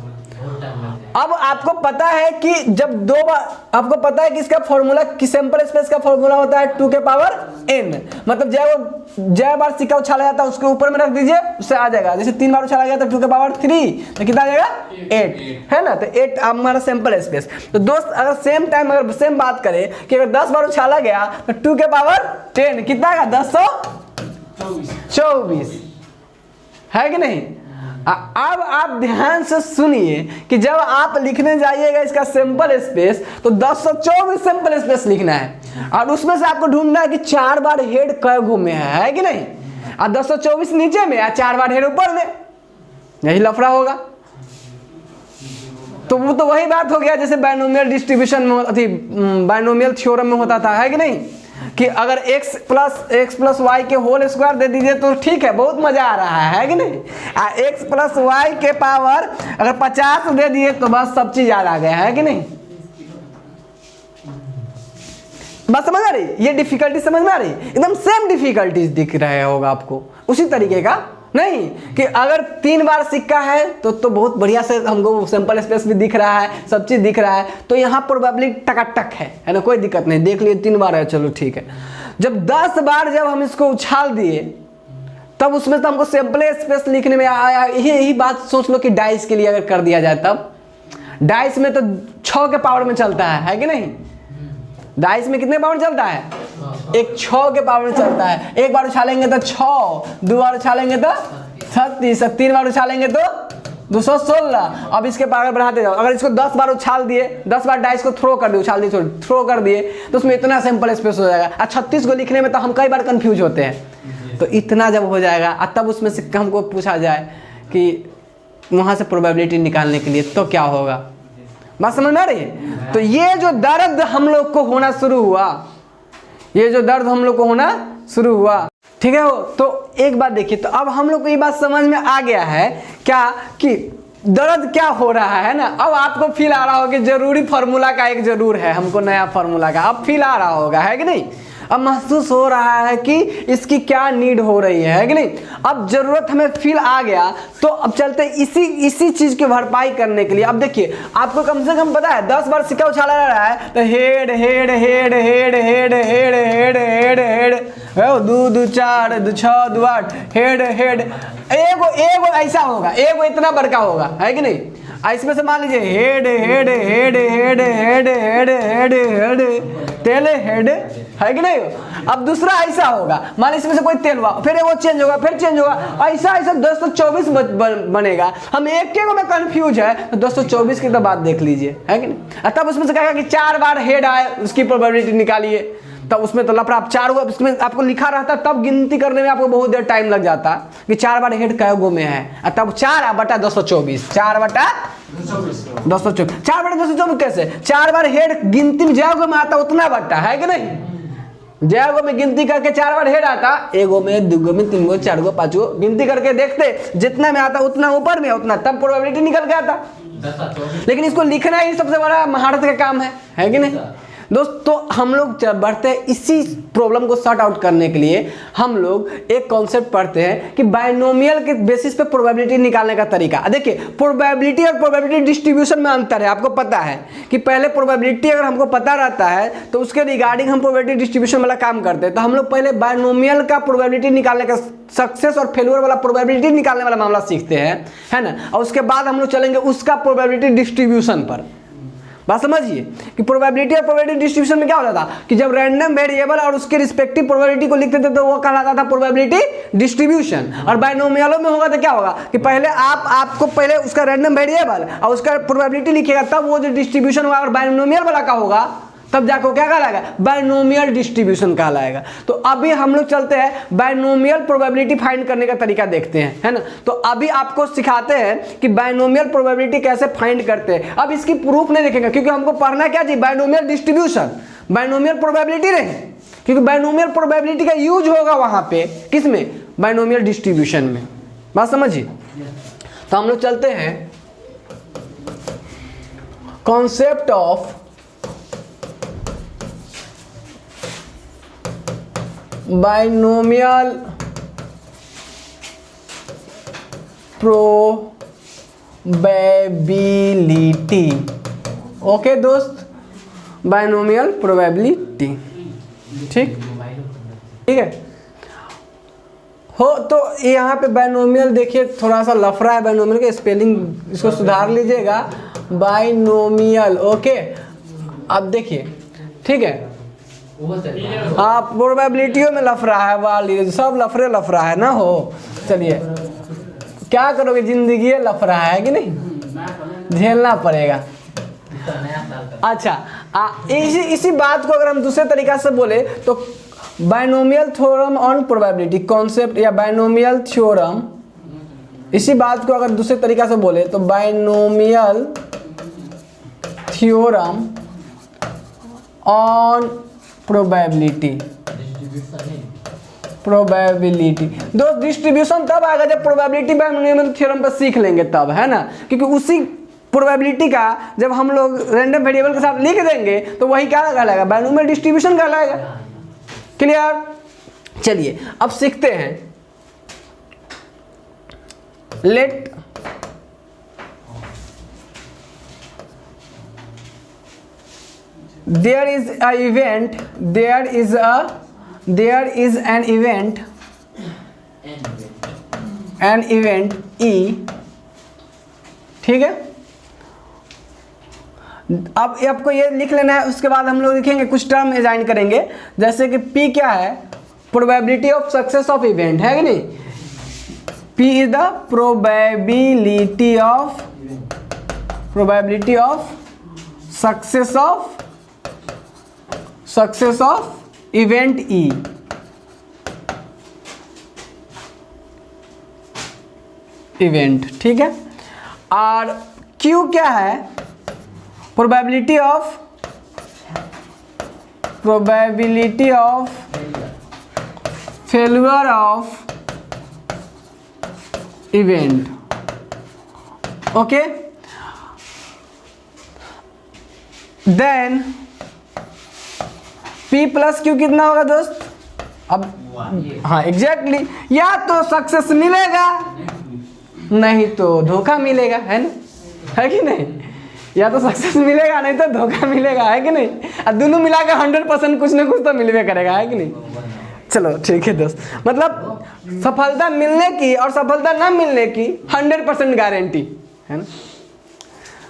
अब आपको पता है कि जब 2 बार, आपको पता है कि इसका फॉर्मूला, कि सैंपल स्पेस का फॉर्मूला होता है 2 के पावर n, मतलब जय बार सिक्का उछाला जाता है उसके ऊपर में रख दीजिए, उससे आ जाएगा। जैसे 3 बार उछाला गया तो 2 के पावर 3, तो कितना आ जाएगा 8, है ना। तो 8 हमारा सैंपल स्पेस। तो दोस्त अगर सेम टाइम, अगर सेम बात करें कि अगर 10 बार उछाला गया तो 2 के पावर 10 कितना आएगा 1024, है कि नहीं। अब आप ध्यान से सुनिए कि जब आप लिखने जाइएगा इसका सैंपल स्पेस तो 1024 सैंपल स्पेस लिखना है, और उसमें से आपको ढूंढना है कि 4 बार हेड कै गो में है कि नहीं। और 1024 नीचे में या 4 बार हेड ऊपर में, यही लफड़ा होगा। तो वो तो वही बात हो गया जैसे बाइनोमियल डिस्ट्रीब्यूशन में, बाइनोमियल थ्योरम में होता था, है कि नहीं, कि अगर x प्लस वाई के होल स्क्वायर दे दीजिए तो ठीक है, बहुत मजा आ रहा है कि नहीं। x प्लस वाई के पावर अगर 50 दे दिए तो बस सब चीज याद आ गया, है कि नहीं। बस समझ आ रही, ये डिफिकल्टी समझ में आ रही, एकदम सेम डिफिकल्टीज दिख रहे होगा आपको उसी तरीके का। नहीं कि अगर 3 बार सिक्का है तो बहुत बढ़िया से हमको सैंपल स्पेस भी दिख रहा है, सब चीज दिख रहा है, तो यहाँ प्रोबेबिलिटी टकाटक है ना, कोई दिक्कत नहीं। देख लिए 3 बार है, चलो ठीक है। जब 10 बार जब हम इसको उछाल दिए तब उसमें तो हमको सैंपल स्पेस लिखने में आया। यही बात सोच लो कि डाइस के लिए अगर कर दिया जाए, तब डाइस में तो 6 के पावर में चलता है कि नहीं। डाइस में कितने पावर चलता है, एक 6 के पावर में चलता है। एक बार उछालेंगे तो 6, 2 बार उछालेंगे तो 36, 3 बार उछालेंगे तो 216। अब इसके पावर बढ़ाते जाओ। अगर इसको 10 बार उछाल दिए, 10 बार डाइस को थ्रो कर दिए, उछाल दिए थ्रो कर दिए, तो उसमें इतना सैंपल स्पेस हो जाएगा। और 36 को लिखने में तो हम कई बार कंफ्यूज होते हैं। तो इतना जब हो जाएगा तब उसमें से हमको पूछा जाए कि वहाँ से प्रोबेबिलिटी निकालने के लिए तो क्या होगा। बात समझ में आ रही है। तो ये जो दर्द हम लोग को होना शुरू हुआ, ठीक है। हो तो एक बात देखिए, तो अब हम लोग को ये बात समझ में आ गया है क्या कि दर्द क्या हो रहा है ना। अब आपको फील आ रहा होगा कि जरूरी फार्मूला का एक जरूर है, हमको नया फार्मूला का अब फील आ रहा होगा, है कि नहीं। अब महसूस हो रहा है कि इसकी क्या नीड हो रही है कि नहीं। अब जरूरत हमें फील आ गया, तो अब चलते इसी चीज की भरपाई करने के लिए। अब देखिए आपको कम से कम पता है 10 बार सिक्का उछाला जा रहा है तो head head head head head head head head head 2 2 4 2 6 2 8 head head, एगो ऐसा होगा, एगो इतना बड़का होगा, है कि नहीं। इसमें से मान लीजिए head head head head head head head head तेल हेड, है कि नहीं। अब दूसरा ऐसा होगा, मान लीजिए इसमें से कोई तेल हुआ, फिर वो चेंज होगा, फिर चेंज होगा, ऐसा 224 बनेगा। हम एक में कंफ्यूज है तो 224 की तो बात देख लीजिए, है कि नहीं। तब उसमें से कहेगा कि 4 बार हेड आए, उसकी प्रोबेबिलिटी निकालिए, तब उसमें तो लफड़ा। आप 4 हुआ, उसमें आपको लिखा रहता, तब गिनती करने में आपको बहुत देर टाइम लग जाता कि 4 बार हेड कै गो में है। तब 4/224, 4/224, 4/224 कैसे, 4 बार हेड गिनती में जय गो में आता उतना बट्टा, है कि नहीं। जय गो में गिनती करके 4 बार हेड आता, 1 गो में 2 गो में 3 गो 4 गो 5 गो गिनती करके देखते, जितना में आता उतना ऊपर में उतना, तब प्रोबेबिलिटी निकल के आता। लेकिन इसको लिखना ही सबसे बड़ा महारत का काम है कि नहीं दोस्तों। हम लोग जब बढ़ते हैं इसी प्रॉब्लम को सॉर्ट आउट करने के लिए, हम लोग एक कॉन्सेप्ट पढ़ते हैं कि बाइनोमियल के बेसिस पे प्रोबेबिलिटी निकालने का तरीका। देखिए प्रोबेबिलिटी और प्रोबेबिलिटी डिस्ट्रीब्यूशन में अंतर है। आपको पता है कि पहले प्रोबेबिलिटी अगर हमको पता रहता है तो उसके रिगार्डिंग हम प्रोबेबिलिटी डिस्ट्रीब्यूशन वाला काम करते हैं। तो हम लोग पहले बाइनोमियल का प्रोबेबिलिटी निकालने का, सक्सेस और फेलियर वाला प्रोबेबिलिटी निकालने वाला मामला सीखते हैं, है ना। और उसके बाद हम लोग चलेंगे उसका प्रोबेबिलिटी डिस्ट्रीब्यूशन पर। बात समझिए कि प्रोबेबिलिटी और प्रोबेबिलिटी डिस्ट्रीब्यूशन में क्या होता था कि जब रैंडम वेरिएबल और उसके रिस्पेक्टिव प्रोबेबिलिटी को लिखते थे तो वो कहलाता था प्रोबेबिलिटी डिस्ट्रीब्यूशन। और बाइनोमियलों में होगा तो क्या होगा कि पहले आपको पहले उसका रैंडम वेरिएबल और उसका प्रोबेबिलिटी लिखेगा, तब वो जो डिस्ट्रीब्यूशन होगा और बाइनोमियल वाला का होगा तब जाकर क्या कहलाएगा, बाइनोमियल डिस्ट्रीब्यूशन कहलाएगा। तो अभी हम लोग चलते हैं बाइनोमियल प्रोबेबिलिटी फाइंड करने का तरीका देखते हैं, है ना। तो अभी आपको सिखाते हैं कि बाइनोमियल प्रोबेबिलिटी कैसे फाइंड करते हैं। अब इसकी प्रूफ नहीं देखेंगे क्योंकि हमको पढ़ना क्या चाहिए, बाइनोमियल डिस्ट्रीब्यूशन, बाइनोमियल प्रोबेबिलिटी नहीं, क्योंकि बाइनोमियल प्रोबेबिलिटी का यूज होगा वहां पे किसमें, बाइनोमियल डिस्ट्रीब्यूशन में। बात समझिए। तो हम लोग चलते हैं concept of binomial probability. Okay दोस्त, बाइनोमियल प्रोबेबिलिटी, ठीक है। हो तो यहाँ पे बाइनोमियल देखिए थोड़ा सा लफड़ा है, बाइनोमियल के स्पेलिंग इसको सुधार लीजिएगा, बाइनोमियल। ओके, अब देखिए, ठीक है। हाँ, प्रोबेबिलिटियों में लफड़ा है, वाली सब लफड़ा है ना हो। चलिए क्या करोगे, जिंदगी लफड़ा है कि नहीं, झेलना पड़ेगा। अच्छा, इसी बात को अगर हम दूसरे तरीका से बोले तो binomial theorem on probability concept या बाइनोमियल थ्योरम, इसी बात को अगर दूसरे तरीका से बोले तो बाइनोमियल थ्योरम ऑन प्रोबेबिलिटी दोस्त। डिस्ट्रीब्यूशन तब आएगा जब प्रोबेबिलिटी बाइनोमियल थ्योरम पर सीख लेंगे तब, है ना, क्योंकि उसी प्रोबेबिलिटी का जब हम लोग रैंडम वेरिएबल के साथ लिख देंगे तो वही क्या कहलाएगा, बाइनोमियल डिस्ट्रीब्यूशन कहलाएगा। क्लियर। चलिए अब सीखते हैं। Let there is an event E, ठीक है। अब आपको ये लिख लेना है, उसके बाद हम लोग लिखेंगे कुछ टर्म असाइन करेंगे, जैसे कि P क्या है, probability of success of event, है कि नहीं। P is the probability of success of event E। Event, ठीक है। और Q क्या है, probability of failure of event. Okay, then P plus Q कितना होगा दोस्त, अब हाँ एग्जैक्टली, या तो सक्सेस मिलेगा नहीं तो धोखा मिलेगा, है ना, है कि नहीं। या तो सक्सेस मिलेगा नहीं तो धोखा मिलेगा, है कि नहीं। और दोनों मिलाकर 100% कुछ ना कुछ तो मिलवे करेगा, है कि नहीं। चलो ठीक है दोस्त, मतलब सफलता मिलने की और सफलता ना मिलने की 100% गारंटी, है ना।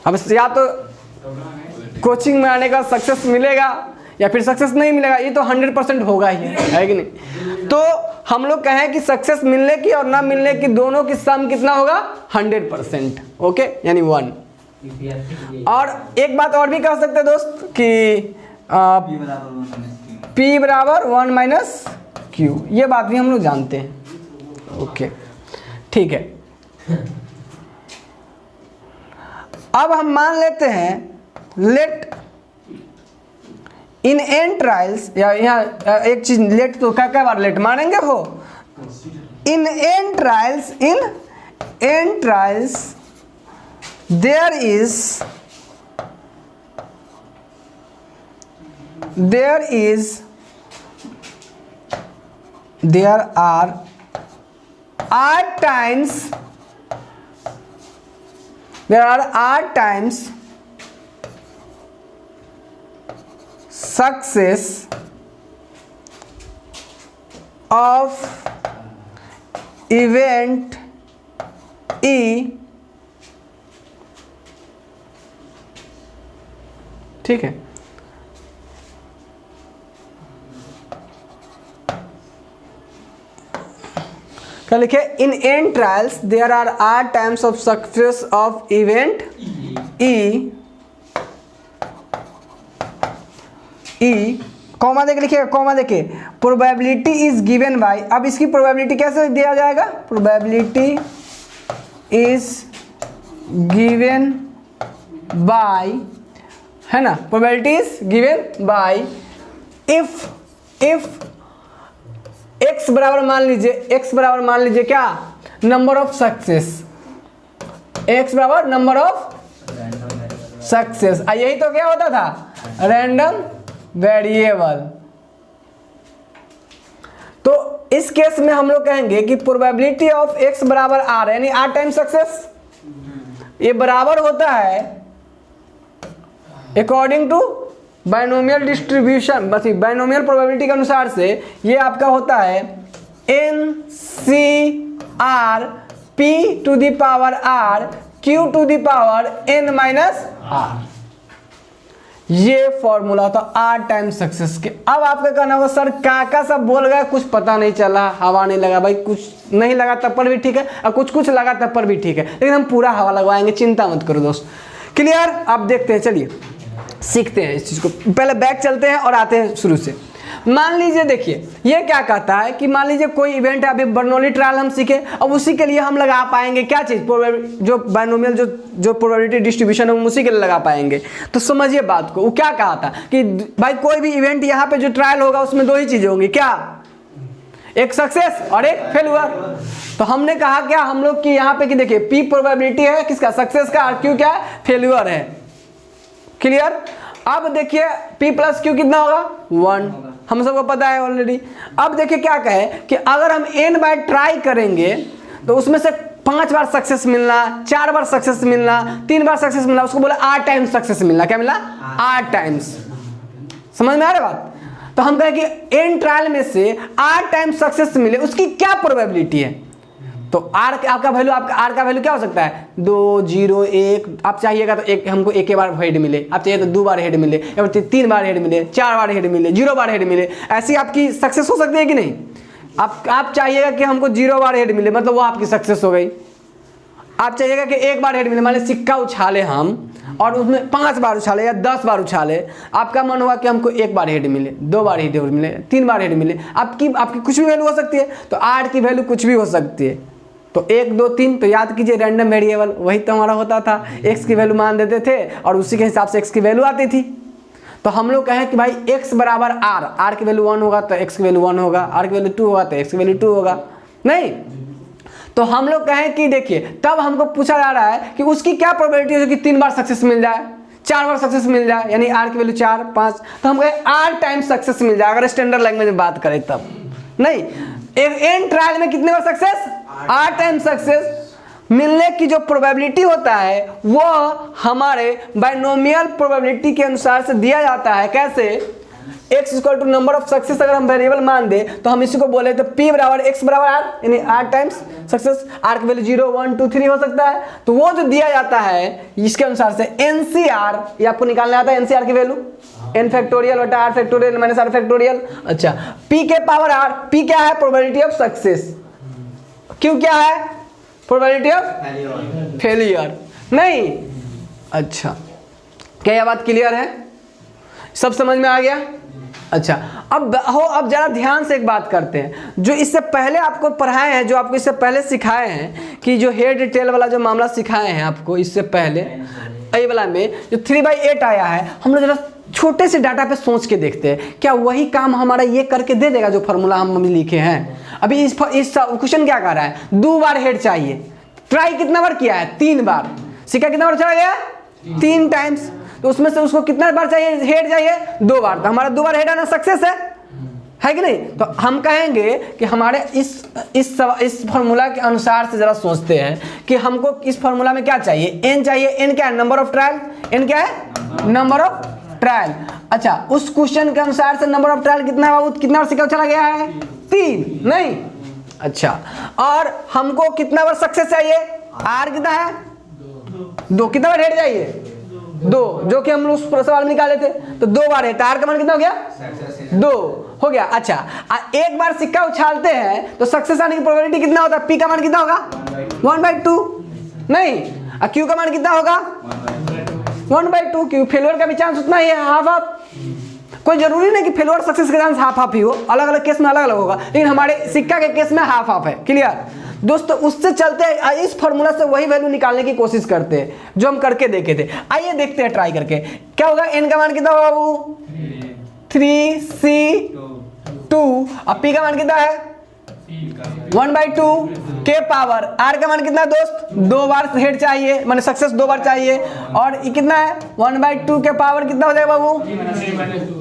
अब या तो कोचिंग में आने का सक्सेस मिलेगा या फिर सक्सेस नहीं मिलेगा, ये तो 100% होगा ही, है कि नहीं। तो हम लोग कहें कि सक्सेस मिलने की और ना मिलने की दोनों की सम कितना होगा, 100%। ओके, यानी 1। और एक बात और भी कह सकते हैं दोस्त कि P बराबर 1 माइनस Q, ये बात भी हम लोग जानते हैं। ओके, ठीक है। अब हम मान लेते हैं, लेट इन एन ट्रायल्स, या यहाँ एक चीज लेट तो क्या बार लेट मानेंगे हो, in an trials there are times success of event E ठीक है। क्या लिखे? In n trials there are r times of success of event E comma देके लिखिएगा, कॉमा देके प्रोबेबिलिटी इज गिवन बाय। अब इसकी प्रोबेबिलिटी कैसे दिया जाएगा? प्रोबेबिलिटी इज गिवन बाय, है ना, probability is given by if x बराबर मान लीजिए क्या? नंबर ऑफ सक्सेस, x बराबर नंबर ऑफ सक्सेस। यही तो क्या होता था? Random variable. तो इस केस में हम लोग कहेंगे कि प्रोबेबिलिटी ऑफ x बराबर r, यानी r टाइम सक्सेस, ये बराबर होता है अकॉर्डिंग टू बाइनोमियल डिस्ट्रीब्यूशन, बस बाइनोमियल प्रोबेबिलिटी के अनुसार से ये आपका होता है NCR P to the power R Q to the power N minus R। ये फॉर्मूला था R टाइम सक्सेस के। अब आपका कहना होगा सर काका सब बोल गए, कुछ पता नहीं चला, हवा नहीं लगा। भाई कुछ नहीं लगा तब पर भी ठीक है, और कुछ लगा तब पर भी ठीक है, लेकिन हम पूरा हवा लगवाएंगे, चिंता मत करो दोस्त। क्लियर? आप देखते हैं, चलिए सीखते हैं इस चीज़ को। पहले बैक चलते हैं और आते हैं शुरू से। मान लीजिए, देखिए ये क्या कहता है कि मान लीजिए कोई इवेंट है, अभी बर्नौली ट्रायल हम सीखे, अब उसी के लिए हम लगा पाएंगे क्या चीज़? जो बाइनोमियल जो प्रोबेबिलिटी डिस्ट्रीब्यूशन है हम उसी के लिए लगा पाएंगे। तो समझिए बात को। वो क्या कहा था कि भाई कोई भी इवेंट यहाँ पे जो ट्रायल होगा उसमें दो ही चीज़ें होंगी, क्या? एक सक्सेस और एक फेल्यूर। तो हमने कहा क्या हम लोग कि यहाँ पे कि देखिए P प्रोबेबिलिटी है किसका? सक्सेस का, और Q क्या है? फेल्यूर है। क्लियर? अब देखिए P प्लस Q कितना होगा? 1, हम सबको पता है ऑलरेडी। अब देखिए क्या कहे कि अगर हम n बार ट्राई करेंगे तो उसमें से 5 बार सक्सेस मिलना, 4 बार सक्सेस मिलना, 3 बार सक्सेस मिलना, उसको बोला R टाइम्स सक्सेस मिलना। क्या मिला? R times. समझ में आ रहा बात? तो हम कहें कि n ट्रायल में से R टाइम्स सक्सेस मिले, उसकी क्या प्रोबेबिलिटी है? तो R आपका वैल्यू, आपका R का वैल्यू क्या हो सकता है? 2, 0, 1। आप चाहिएगा तो एक हमको एक ही बार हेड मिले, आप चाहिए तो 2 बार हेड मिले, या फिर 3 बार हेड मिले, 4 बार हेड मिले, 0 बार हेड मिले। ऐसी आपकी सक्सेस हो सकती है कि नहीं? आप चाहिएगा कि हमको 0 बार हेड मिले, मतलब वो आपकी सक्सेस हो गई। आप चाहिएगा कि 1 बार हेड मिले, मान लीजिए सिक्का उछाले हम और उसमें 5 बार उछाले या 10 बार उछाले, आपका मन हुआ कि हमको 1 बार हेड मिले, 2 बार हेड मिले, 3 बार हेड मिले। आपकी कुछ भी वैल्यू हो सकती है। तो R की वैल्यू कुछ भी हो सकती है। तो 1, 2, 3, तो याद कीजिए रैंडम वेरिएबल वही तो हमारा होता था। x की वैल्यू मान देते थे और उसी के हिसाब से x की वैल्यू आती थी। तो हम लोग कहें कि भाई x बराबर r की वैल्यू 1 होगा तो x की वैल्यू 1 होगा, r की वैल्यू 2 होगा तो x की वैल्यू 2 होगा। नहीं, तो हम लोग कहें कि देखिए तब हमको पूछा जा रहा है कि उसकी क्या प्रोबेबिलिटी है कि 3 बार सक्सेस मिल जाए, 4 बार सक्सेस मिल जाए, यानी r की वैल्यू 4, 5। तो हम कहें r टाइम्स सक्सेस मिल जाए अगर स्टैंडर्ड लैंग्वेज में बात करें तब। नहीं, n ट्रायल में कितने बार सक्सेस? R टाइम सक्सेस मिलने की जो प्रोबेबिलिटी होता है वो हमारे बाइनोमियल प्रोबेबिलिटी के अनुसार से दिया जाता है। कैसे? x equal to number of success अगर हम वेरिएबल मान दे तो हम इसी को बोले तो P बराबर x बराबर r, यानी r टाइम्स सक्सेस। r की वैल्यू 0, 1, 2, 3 हो सकता है। तो वो जो दिया जाता है इसके अनुसार से NCR, ये आपको निकालना आता है NCR की वैल्यू n फैक्टोरियल बटा r factorial minus r factorial. अच्छा, P के पावर r, P क्या है? Probability of success. Q क्या है? Probability of failure. नहीं, अच्छा क्या यह बात क्लियर है? सब समझ में आ गया? अच्छा, अब जरा ध्यान से एक बात करते हैं। जो इससे पहले आपको पढ़ाए हैं, जो आपको इससे पहले सिखाए हैं कि जो हेड टेल वाला जो मामला सिखाए हैं आपको इससे पहले, ए वाला में जो 3/8 आया है, हम लोग जरा छोटे से डाटा पे सोच के देखते हैं क्या वही काम हमारा ये करके दे देगा जो फॉर्मूला हम लिखे हैं। अभी इस क्वेश्चन क्या कर रहा है? 2 बार हेड चाहिए। ट्राई कितना बार किया है? 3 बार। सिक्का कितना बार चला गया? 3 टाइम्स। तो उसमें से उसको कितना बार चाहिए? हेड चाहिए 2 बार। तो हमारा 2 बार हेड आना सक्सेस है कि नहीं? तो हम कहेंगे कि हमारे इस फॉर्मूला के अनुसार से जरा सोचते हैं कि हमको इस फॉर्मूला में क्या चाहिए? n चाहिए। n क्या है? Number of trial. n क्या है? Number of trial. अच्छा, उस क्वेश्चन के अनुसार से नंबर ऑफ ट्रायल कितना है? कितना बार सिक्का चला गया है? 3। नहीं, अच्छा, और हमको कितना बार सक्सेस चाहिए? r कितना है? 2। कितना बार हेड चाहिए? 2, जो कि हम लोग उस सवाल में निकाले थे। तो 2 बार है, तो आर का मान कितना हो गया? 2 हो गया। अच्छा, एक बार सिक्का उछालते हैं तो सक्सेस आने की प्रोबेबिलिटी कितना होता है? पी का मान कितना होगा? 1/2 नहीं, क्यू का मान कितना होगा? 1/2। क्यों? फेलियर का भी चांस उतना ही है, हाफ हाफ। कोई जरूरी नहीं कि फेलियर सक्सेस का चांस हाफ हाफ ही हो, अलग अलग केस में अलग अलग होगा, लेकिन हमारे सिक्का के केस में हाफ हाफ है। क्लियर दोस्तों? उससे चलते इस फॉर्मूला से वही वैल्यू निकालने की कोशिश करते हैं जो हम करके देखे थे। आइए देखते हैं ट्राई करके क्या होगा। एन का मान कितना होगा बाबू? 3c2। अब पी का मान कितना है? 1/2 के पावर। आर का मान कितना है दोस्त? 2 बार हेड चाहिए, माने सक्सेस 2 बार चाहिए, और ये कितना है? 1/2 के पावर कितना हो जाएगा बाबू?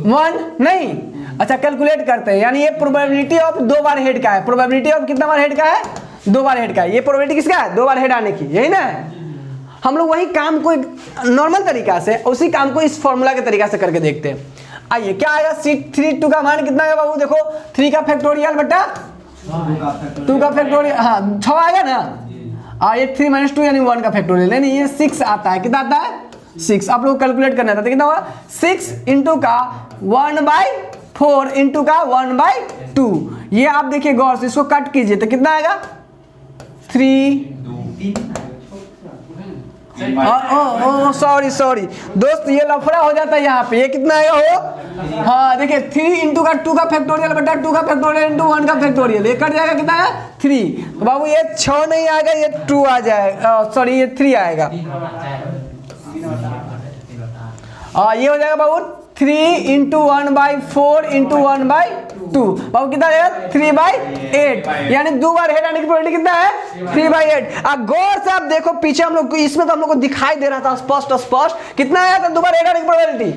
1 नहीं। अच्छा, कैलकुलेट करते हैं, यानी ये प्रोबेबिलिटी ऑफ 2 बार हेड का है। प्रोबेबिलिटी ऑफ कितना बार हेड का है? 2 बार हेड का है। ये प्रोबेबिलिटी किसका है? 2 बार हेड आने की, यही ना है। हम लोग वही काम को नॉर्मल तरीका से, उसी काम को इस फॉर्मूला के तरीका से करके देखते हैं। आइए क्या आएगा? 3 का मान कितना है बाबू? देखो 3 का फैक्टोरियल बटा 2 का फैक्टोरियल, हाँ 6 आएगा ना। ये 3 - 2 यानी 1 का फैक्टोरियल, यानी ये 6 आता है। कितना आता है? 6। आप लोग कैलकुलेट करना था तो कितना होगा? 6 इंटू का 1/4 इंटू का 1/2। ये आप देखिए गौर से, इसको कट कीजिए तो कितना आएगा? 3। सॉरी दोस्त, ये लफड़ा हो जाता है यहाँ पे। ये कितना आएगा हो? हाँ देखिए 3 इंटू का 2 का फैक्टोरियल बटा 2 का फैक्टोरियल इंटू 1 का फैक्टोरियल, ये कट जाएगा। कितना है? 3। तो बाबू ये 6 नहीं आएगा, ये 2 आ जाएगा, सॉरी ये 3 आएगा। ये हो जाएगा बाबू 3 इंटू 1/4 इंटू 1/2। बाबू कितना आएगा? 3/8, यानी 2 बार हेड आने की प्रोबेबिलिटी कितना है? 3/8। अब गौर से आप देखो पीछे हम लोग इसमें तो हम लोग को दिखाई दे रहा था स्पष्ट कितना आया था 2 बार हेड आने की प्रोबेबिलिटी?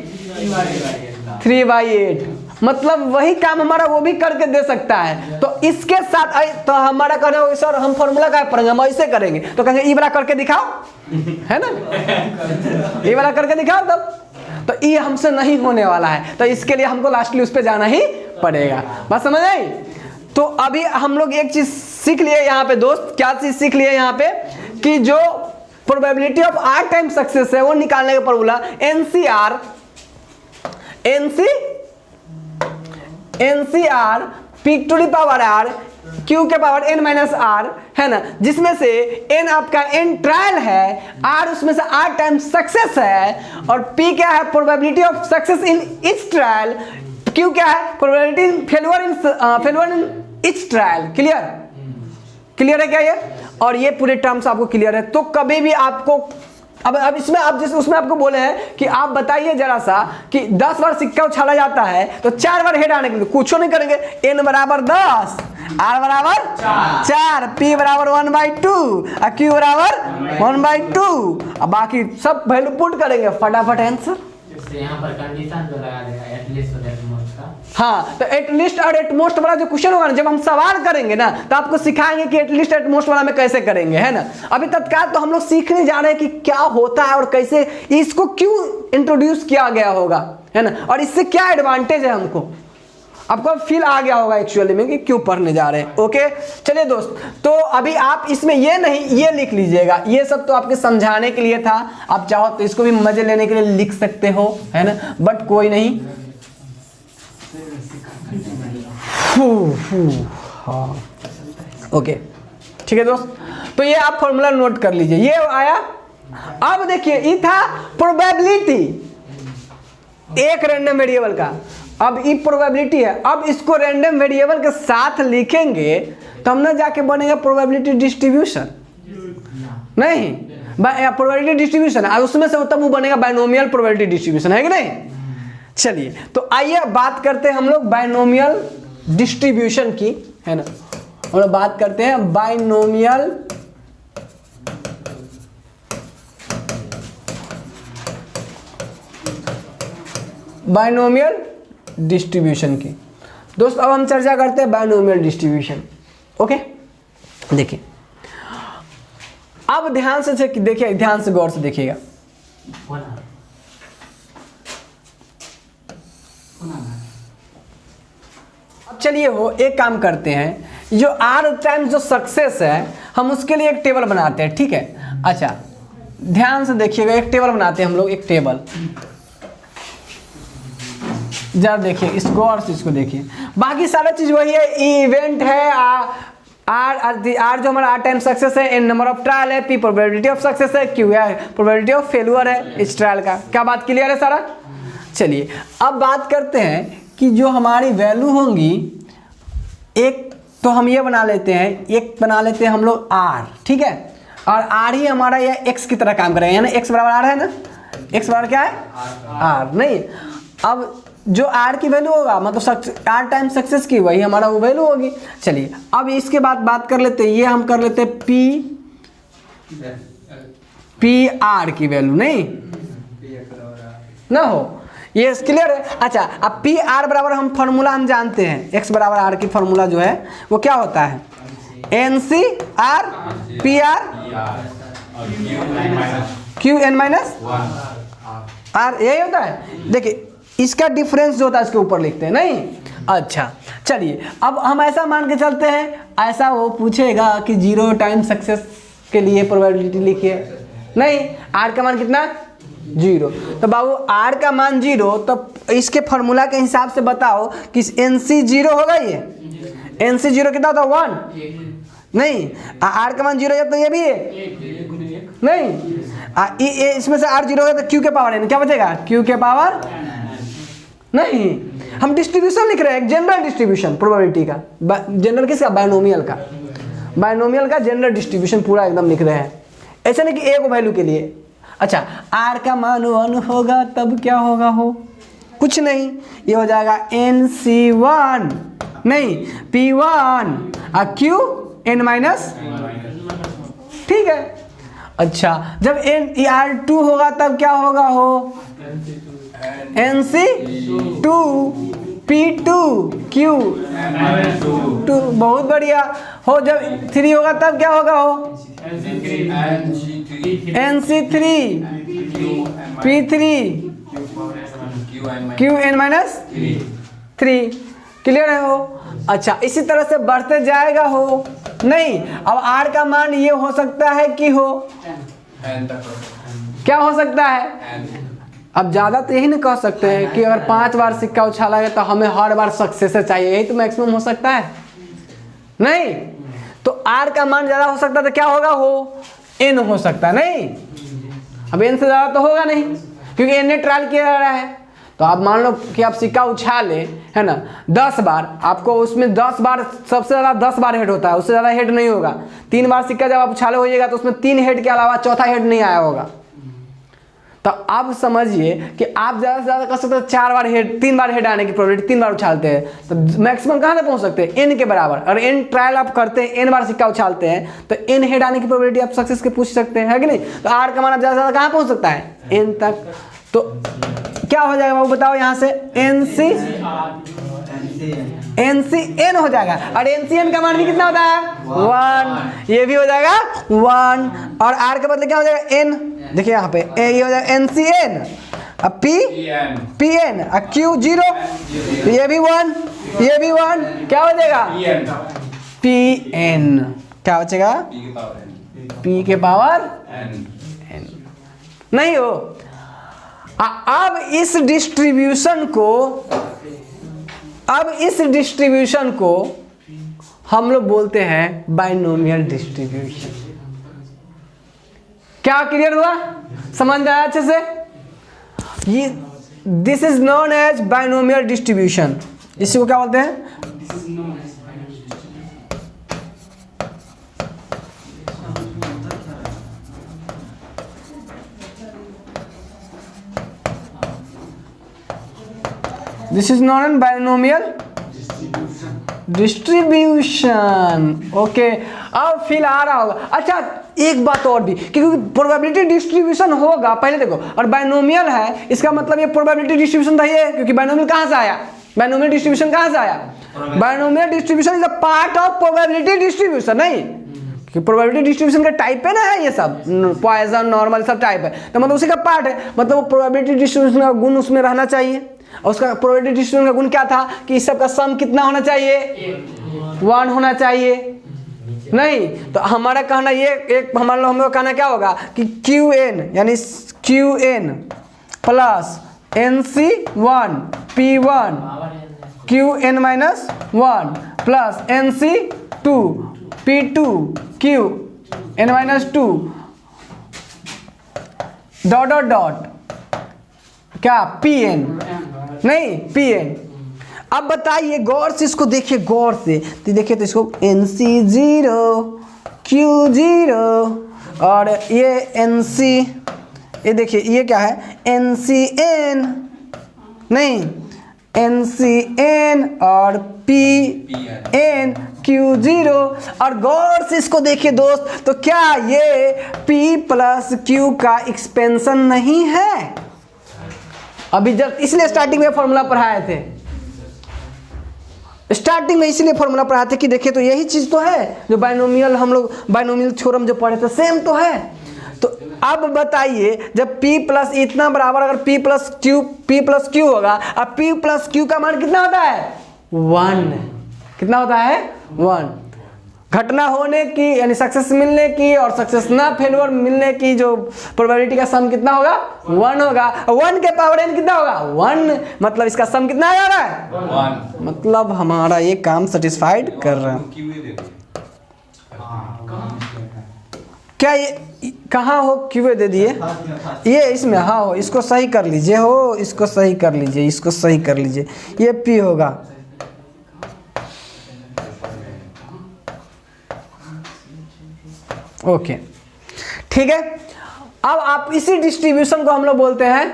3/8। मतलब वही काम हमारा वो भी करके दे सकता है। तो इसके साथ तो हमारा कहना सर हम फॉर्मूला क्या पढ़ेंगे, हम ऐसे करेंगे, तो कहेंगे ई वाला करके दिखाओ, है ना? ये वाला करके दिखाओ तब। तो ये हमसे नहीं होने वाला है, तो इसके लिए हमको लास्टली उस पर जाना ही पड़ेगा। बात समझ आई? तो अभी हम लोग एक चीज सीख लिए यहाँ पे दोस्त। क्या चीज सीख लिए यहाँ पे? कि जो probability of r time success है वो निकालने का formula NCR p to the power r q के पावर n माइनस आर, है ना, जिसमें से n आपका n ट्रायल है, r उसमें से r टाइम सक्सेस है, और p क्या है? Probability of success in each trial. q क्या है? Probability failure in each trial. Clear है क्या ये? और ये पूरे टर्म्स आपको क्लियर है। तो कभी भी आपको अब इसमें आप जिस उसमें आपको बोले हैं कि आप बताइए जरा सा कि 10 बार सिक्का उछाला जाता है तो 4 बार हेड आने के लिए कुछ नहीं करेंगे। n बराबर 10, r बराबर 4, p बराबर 1/2, q बराबर 1/2। अब बाकी सब वैल्यू पुट करेंगे, फटाफट आंसर। यहाँ पर कंडीशन जो लगा देगा एटलीस्ट और एटमोस्ट का। हाँ, तो एटलीस्ट और एटमोस्ट वाला जो क्वेश्चन होगा ना, जब हम सवाल करेंगे ना तो आपको सिखाएंगे कि एटलीस्ट एटमोस्ट वाला में कैसे करेंगे, है ना। अभी तत्काल तो हम लोग सीखने जा रहे हैं कि क्या होता है और कैसे इसको क्यों इंट्रोड्यूस किया गया होगा, है ना, और इससे क्या एडवांटेज है हमको। आपको फील आ गया होगा एक्चुअली में कि क्यों पढ़ने जा रहे हैं। ओके चलिए दोस्त, तो अभी आप इसमें ये नहीं, ये लिख लीजिएगा। ये सब तो आपके समझाने के लिए था, आप चाहो तो इसको भी मजे लेने के लिए लिख सकते हो, है ना, बट कोई नहीं। हाँ ओके ठीक है दोस्त, तो ये आप फॉर्मूला नोट कर लीजिए। ये आया। अब देखिए ये था प्रोबेबिलिटी एक रैंडम वेरिएबल का। अब ये प्रोबेबिलिटी है, अब इसको रैंडम वेरिएबल के साथ लिखेंगे तो हम ना जाके बनेगा प्रोबेबिलिटी डिस्ट्रीब्यूशन, नहीं प्रोबेबिलिटी डिस्ट्रीब्यूशन, और उसमें से तब वो बनेगा बाइनोमियल प्रोबेबिलिटी डिस्ट्रीब्यूशन, है कि नहीं। चलिए तो आइए बात करते हैं हम लोग बाइनोमियल डिस्ट्रीब्यूशन की, है ना। हम लोग बात करते हैं बाइनोमियल डिस्ट्रीब्यूशन की। दोस्त अब हम चर्चा करते हैं बाइनोमियल डिस्ट्रीब्यूशन। ओके देखिए, अब ध्यान से देखिए, ध्यान से गौर से देखिएगा। अब चलिए हो एक काम करते हैं, जो आर टाइम्स जो सक्सेस है हम उसके लिए एक टेबल बनाते हैं, ठीक है। अच्छा ध्यान से देखिएगा, एक टेबल बनाते हैं हम लोग, एक टेबल। जरा देखिए इसको और इसको देखिए, बाकी सारा चीज वही है। इवेंट है, आर जो हमारा आर टाइम सक्सेस है, एन नंबर ऑफ ट्रायल है, पी प्रोबेबिलिटी ऑफ सक्सेस है, क्यू है प्रोबेबिलिटी ऑफ फेल्यूर है इस ट्रायल का। क्या बात क्लियर है सारा? चलिए अब बात करते हैं कि जो हमारी वैल्यू होंगी, एक तो हम ये बना लेते हैं, एक बना लेते हैं हम लोग आर, ठीक है, और आर ही हमारा यह एक्स की तरह काम करेगा, यानी एक्स बराबर आर है ना, एक्स बराबर क्या है आर। नहीं, अब जो आर की वैल्यू होगा मतलब आर टाइम सक्सेस की, वही हमारा वो वैल्यू होगी। चलिए अब इसके बाद बात कर लेते हैं, ये हम कर लेते हैं पी आर की वैल्यू, नहीं ना हो, ये क्लियर है। अच्छा, अब पी आर बराबर हम फॉर्मूला हम जानते हैं, एक्स बराबर आर की फॉर्मूला जो है वो क्या होता है, n C r p r q n minus r, यही होता है। देखिए इसका डिफरेंस जो होता है इसके ऊपर लिखते हैं, नहीं। अच्छा चलिए अब हम ऐसा मान के चलते हैं, ऐसा वो पूछेगा कि 0 टाइम सक्सेस के लिए प्रोबेबिलिटी लिखिए, नहीं, आर का मान कितना 0, तो बाबू आर का मान 0, तो इसके फॉर्मूला के हिसाब से बताओ कि एन सी 0 होगा, ये एन सी 0 कितना होता है 1, नहीं, आर का मान 0 है तो ये भी है नहीं, इसमें से आर 0 होगा तो क्यू के पावर है, क्या बचेगा क्यू के पावर, नहीं, हम डिस्ट्रीब्यूशन लिख रहे हैं, एक जनरल डिस्ट्रीब्यूशन प्रोबेबिलिटी का, जनरल किसका, बायनोमियल का, बायनोमियल का जनरल डिस्ट्रीब्यूशन पूरा एकदम लिख रहे हैं, ऐसा नहीं कि एक वैल्यू के लिए। अच्छा, आर का मान 1 होगा तब क्या होगा, हो कुछ नहीं, ये हो जाएगा एन सी 1, नहीं पी 1 क्यू एन माइनस, ठीक है। अच्छा, जब एन आर 2 होगा तब क्या होगा, हो एन सी 2 पी 2 क्यू 2, बहुत बढ़िया। हो जब 3 होगा तब क्या होगा, हो n C 3 p 3 q n minus 3, clear है हो। अच्छा, इसी तरह से बढ़ते जाएगा, हो नहीं, अब आर का मान ये हो सकता है कि हो क्या हो सकता है, अब ज़्यादा तो यही नहीं कह सकते हैं कि अगर 5 बार सिक्का उछाला गया तो हमें हर बार सक्सेस चाहिए, यही तो मैक्सिमम हो सकता है, नहीं, तो आर का मान ज़्यादा हो सकता है तो क्या होगा, हो एन हो सकता है, नहीं, अब एन से ज़्यादा तो होगा नहीं क्योंकि एन ने ट्रायल किया जा रहा है। तो आप मान लो कि आप सिक्का उछाले, है ना, 10 बार, आपको उसमें 10 बार सबसे ज़्यादा 10 बार हेड होता है, उससे ज़्यादा हेड नहीं होगा। 3 बार सिक्का जब आप उछाले होइएगा तो उसमें 3 हेड के अलावा चौथा हेड नहीं आया होगा। तो आप समझिए कि आप ज़्यादा से ज़्यादा कर सकते हैं 4 बार हेड, 3 बार हेड आने की प्रोबेबिलिटी, 3 बार उछालते हैं तो मैक्सिमम कहाँ तक पहुँच सकते हैं, एन के बराबर। और एन ट्रायल आप करते हैं, एन बार सिक्का उछालते हैं तो एन हेड आने की प्रोबेबिलिटी आप सक्सेस के पूछ सकते हैं, है कि नहीं। तो आर का मान आप ज़्यादा से ज़्यादा कहाँ पहुँच सकता है, एन तक। तो क्या हो जाएगा बाबू बताओ, यहाँ से एन सी एन हो जाएगा, और एन सी एन का मान भी कितना होता है 1, ये भी हो जाएगा 1, और आर के बदले क्या हो जाएगा एन, देखिए यहाँ पे ये हो जाएगा एन सी एन, अब पी एन क्यू 0, तो ये भी 1, ये भी 1, क्या हो जाएगा पी एन, क्या बचेगा पी के पावर एन, नहीं हो। अब इस डिस्ट्रीब्यूशन को हम लोग बोलते हैं बाइनोमियल डिस्ट्रीब्यूशन। क्या क्लियर हुआ, समझ में आया अच्छे से? ये this is known as binomial distribution, इसी को क्या बोलते हैं, this is known an binomial distribution. Okay, अब फील आ रहा होगा। अच्छा, एक बात और भी, क्योंकि प्रोबेबिलिटी डिस्ट्रीब्यूशन होगा, पहले देखो, और बाइनोमियल है, इसका मतलब ये प्रोबेबिलिटी डिस्ट्रीब्यूशन रही है, क्योंकि बाइनोमियल कहाँ से आया, बाइनोमियल डिस्ट्रीब्यूशन कहाँ से आया, binomial distribution is a part of probability distribution, नहीं कि प्रोबेबिलिटी डिस्ट्रीब्यूशन का टाइप है ना, है ये सब पॉइजन नॉर्मल सब टाइप है, तो मतलब उसी का पार्ट है, मतलब प्रोबेबिलिटी डिस्ट्रीब्यूशन का गुण उसमें रहना चाहिए। और उसका प्रोबेबिलिटी डिस्ट्रीब्यूशन का गुण क्या था कि इस सब का सम कितना होना चाहिए 1 होना चाहिए, नहीं, तो हमारा कहना ये एक हमारा हम लोग कहना क्या होगा कि क्यू एन यानी q n plus n C one p one q n minus one plus n C two p two q n minus two dot dot dot क्या पी एन नहीं पी एन। अब बताइए गौर से इसको देखिए गौर से, तो देखिए तो इसको n C zero q zero और ये एन सी, ये देखिए ये क्या है एन सी एन नहीं एन सी एन और पी एन क्यू जीरो। और गौर से इसको देखिए दोस्त, तो क्या ये पी प्लस क्यू का एक्सपेंशन नहीं है? अभी जब इसलिए स्टार्टिंग में फॉर्मूला पढ़ाए थे, स्टार्टिंग में इसलिए फॉर्मूला पढ़ाए थे कि देखिए तो यही चीज तो है जो बाइनोमियल हम लोग बाइनोमियल थ्योरम जो पढ़े थे सेम तो है। तो अब बताइए जब p प्लस इतना बराबर अगर p प्लस क्यू होगा, अब p प्लस क्यू का मान कितना होता है 1। कितना होता है 1। घटना होने की यानी सक्सेस मिलने की और सक्सेस ना फेल्योर मिलने की जो प्रोबेबिलिटी का सम कितना होगा 1 होगा। 1 के पावर n कितना होगा 1, मतलब इसका सम कितना आ जा रहा है 1। मतलब हमारा ये काम सेटिस्फाइड कर रहा है। क्या ये कहाँ हो क्यू दे दिए ये इसमें हाँ हो, इसको सही कर लीजिए हो, इसको सही कर लीजिए, इसको सही कर लीजिए, ये p होगा। ओके ठीक है। अब आप इसी डिस्ट्रीब्यूशन को हम लोग बोलते हैं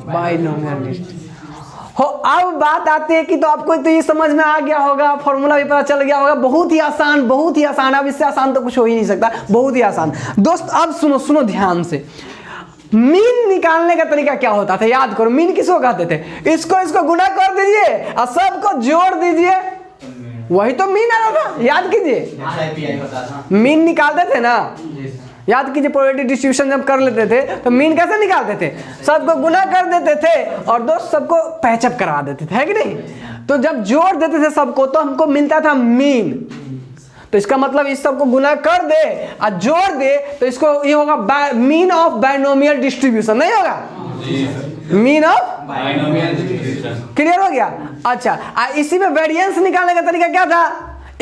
बाइनोमियल डिस्ट्रीब्यूशन। हो अब बात आती है कि तो आपको तो ये समझ में आ गया होगा, फॉर्मूला भी पता चल गया होगा, बहुत ही आसान, बहुत ही आसान। अब इससे आसान तो कुछ हो ही नहीं सकता, बहुत ही आसान। दोस्त अब सुनो सुनो ध्यान से, मीन निकालने का तरीका क्या होता था याद करो। मीन किसको कहते थे? इसको गुना कर दीजिए और सबको जोड़ दीजिए, वही तो मीन आ रहा था। याद कीजिए मीन निकालते थे ना, याद कीजिए प्रोबेबिलिटी डिस्ट्रीब्यूशन जब कर लेते थे तो मीन कैसे निकालते थे? सबको गुना कर देते थे और दोस्त सबको पैचअप करा देते थे, है कि नहीं? तो जब जोड़ देते थे सबको तो हमको मिलता था मीन। तो इसका मतलब इस सबको गुना कर दे और जोड़ दे तो इसको ये होगा मीन ऑफ बाइनोमियल डिस्ट्रीब्यूशन, नहीं होगा mean of binomial distribution. Clear हो गया? अच्छा इसी में वेरिएंस निकालने का तरीका क्या था?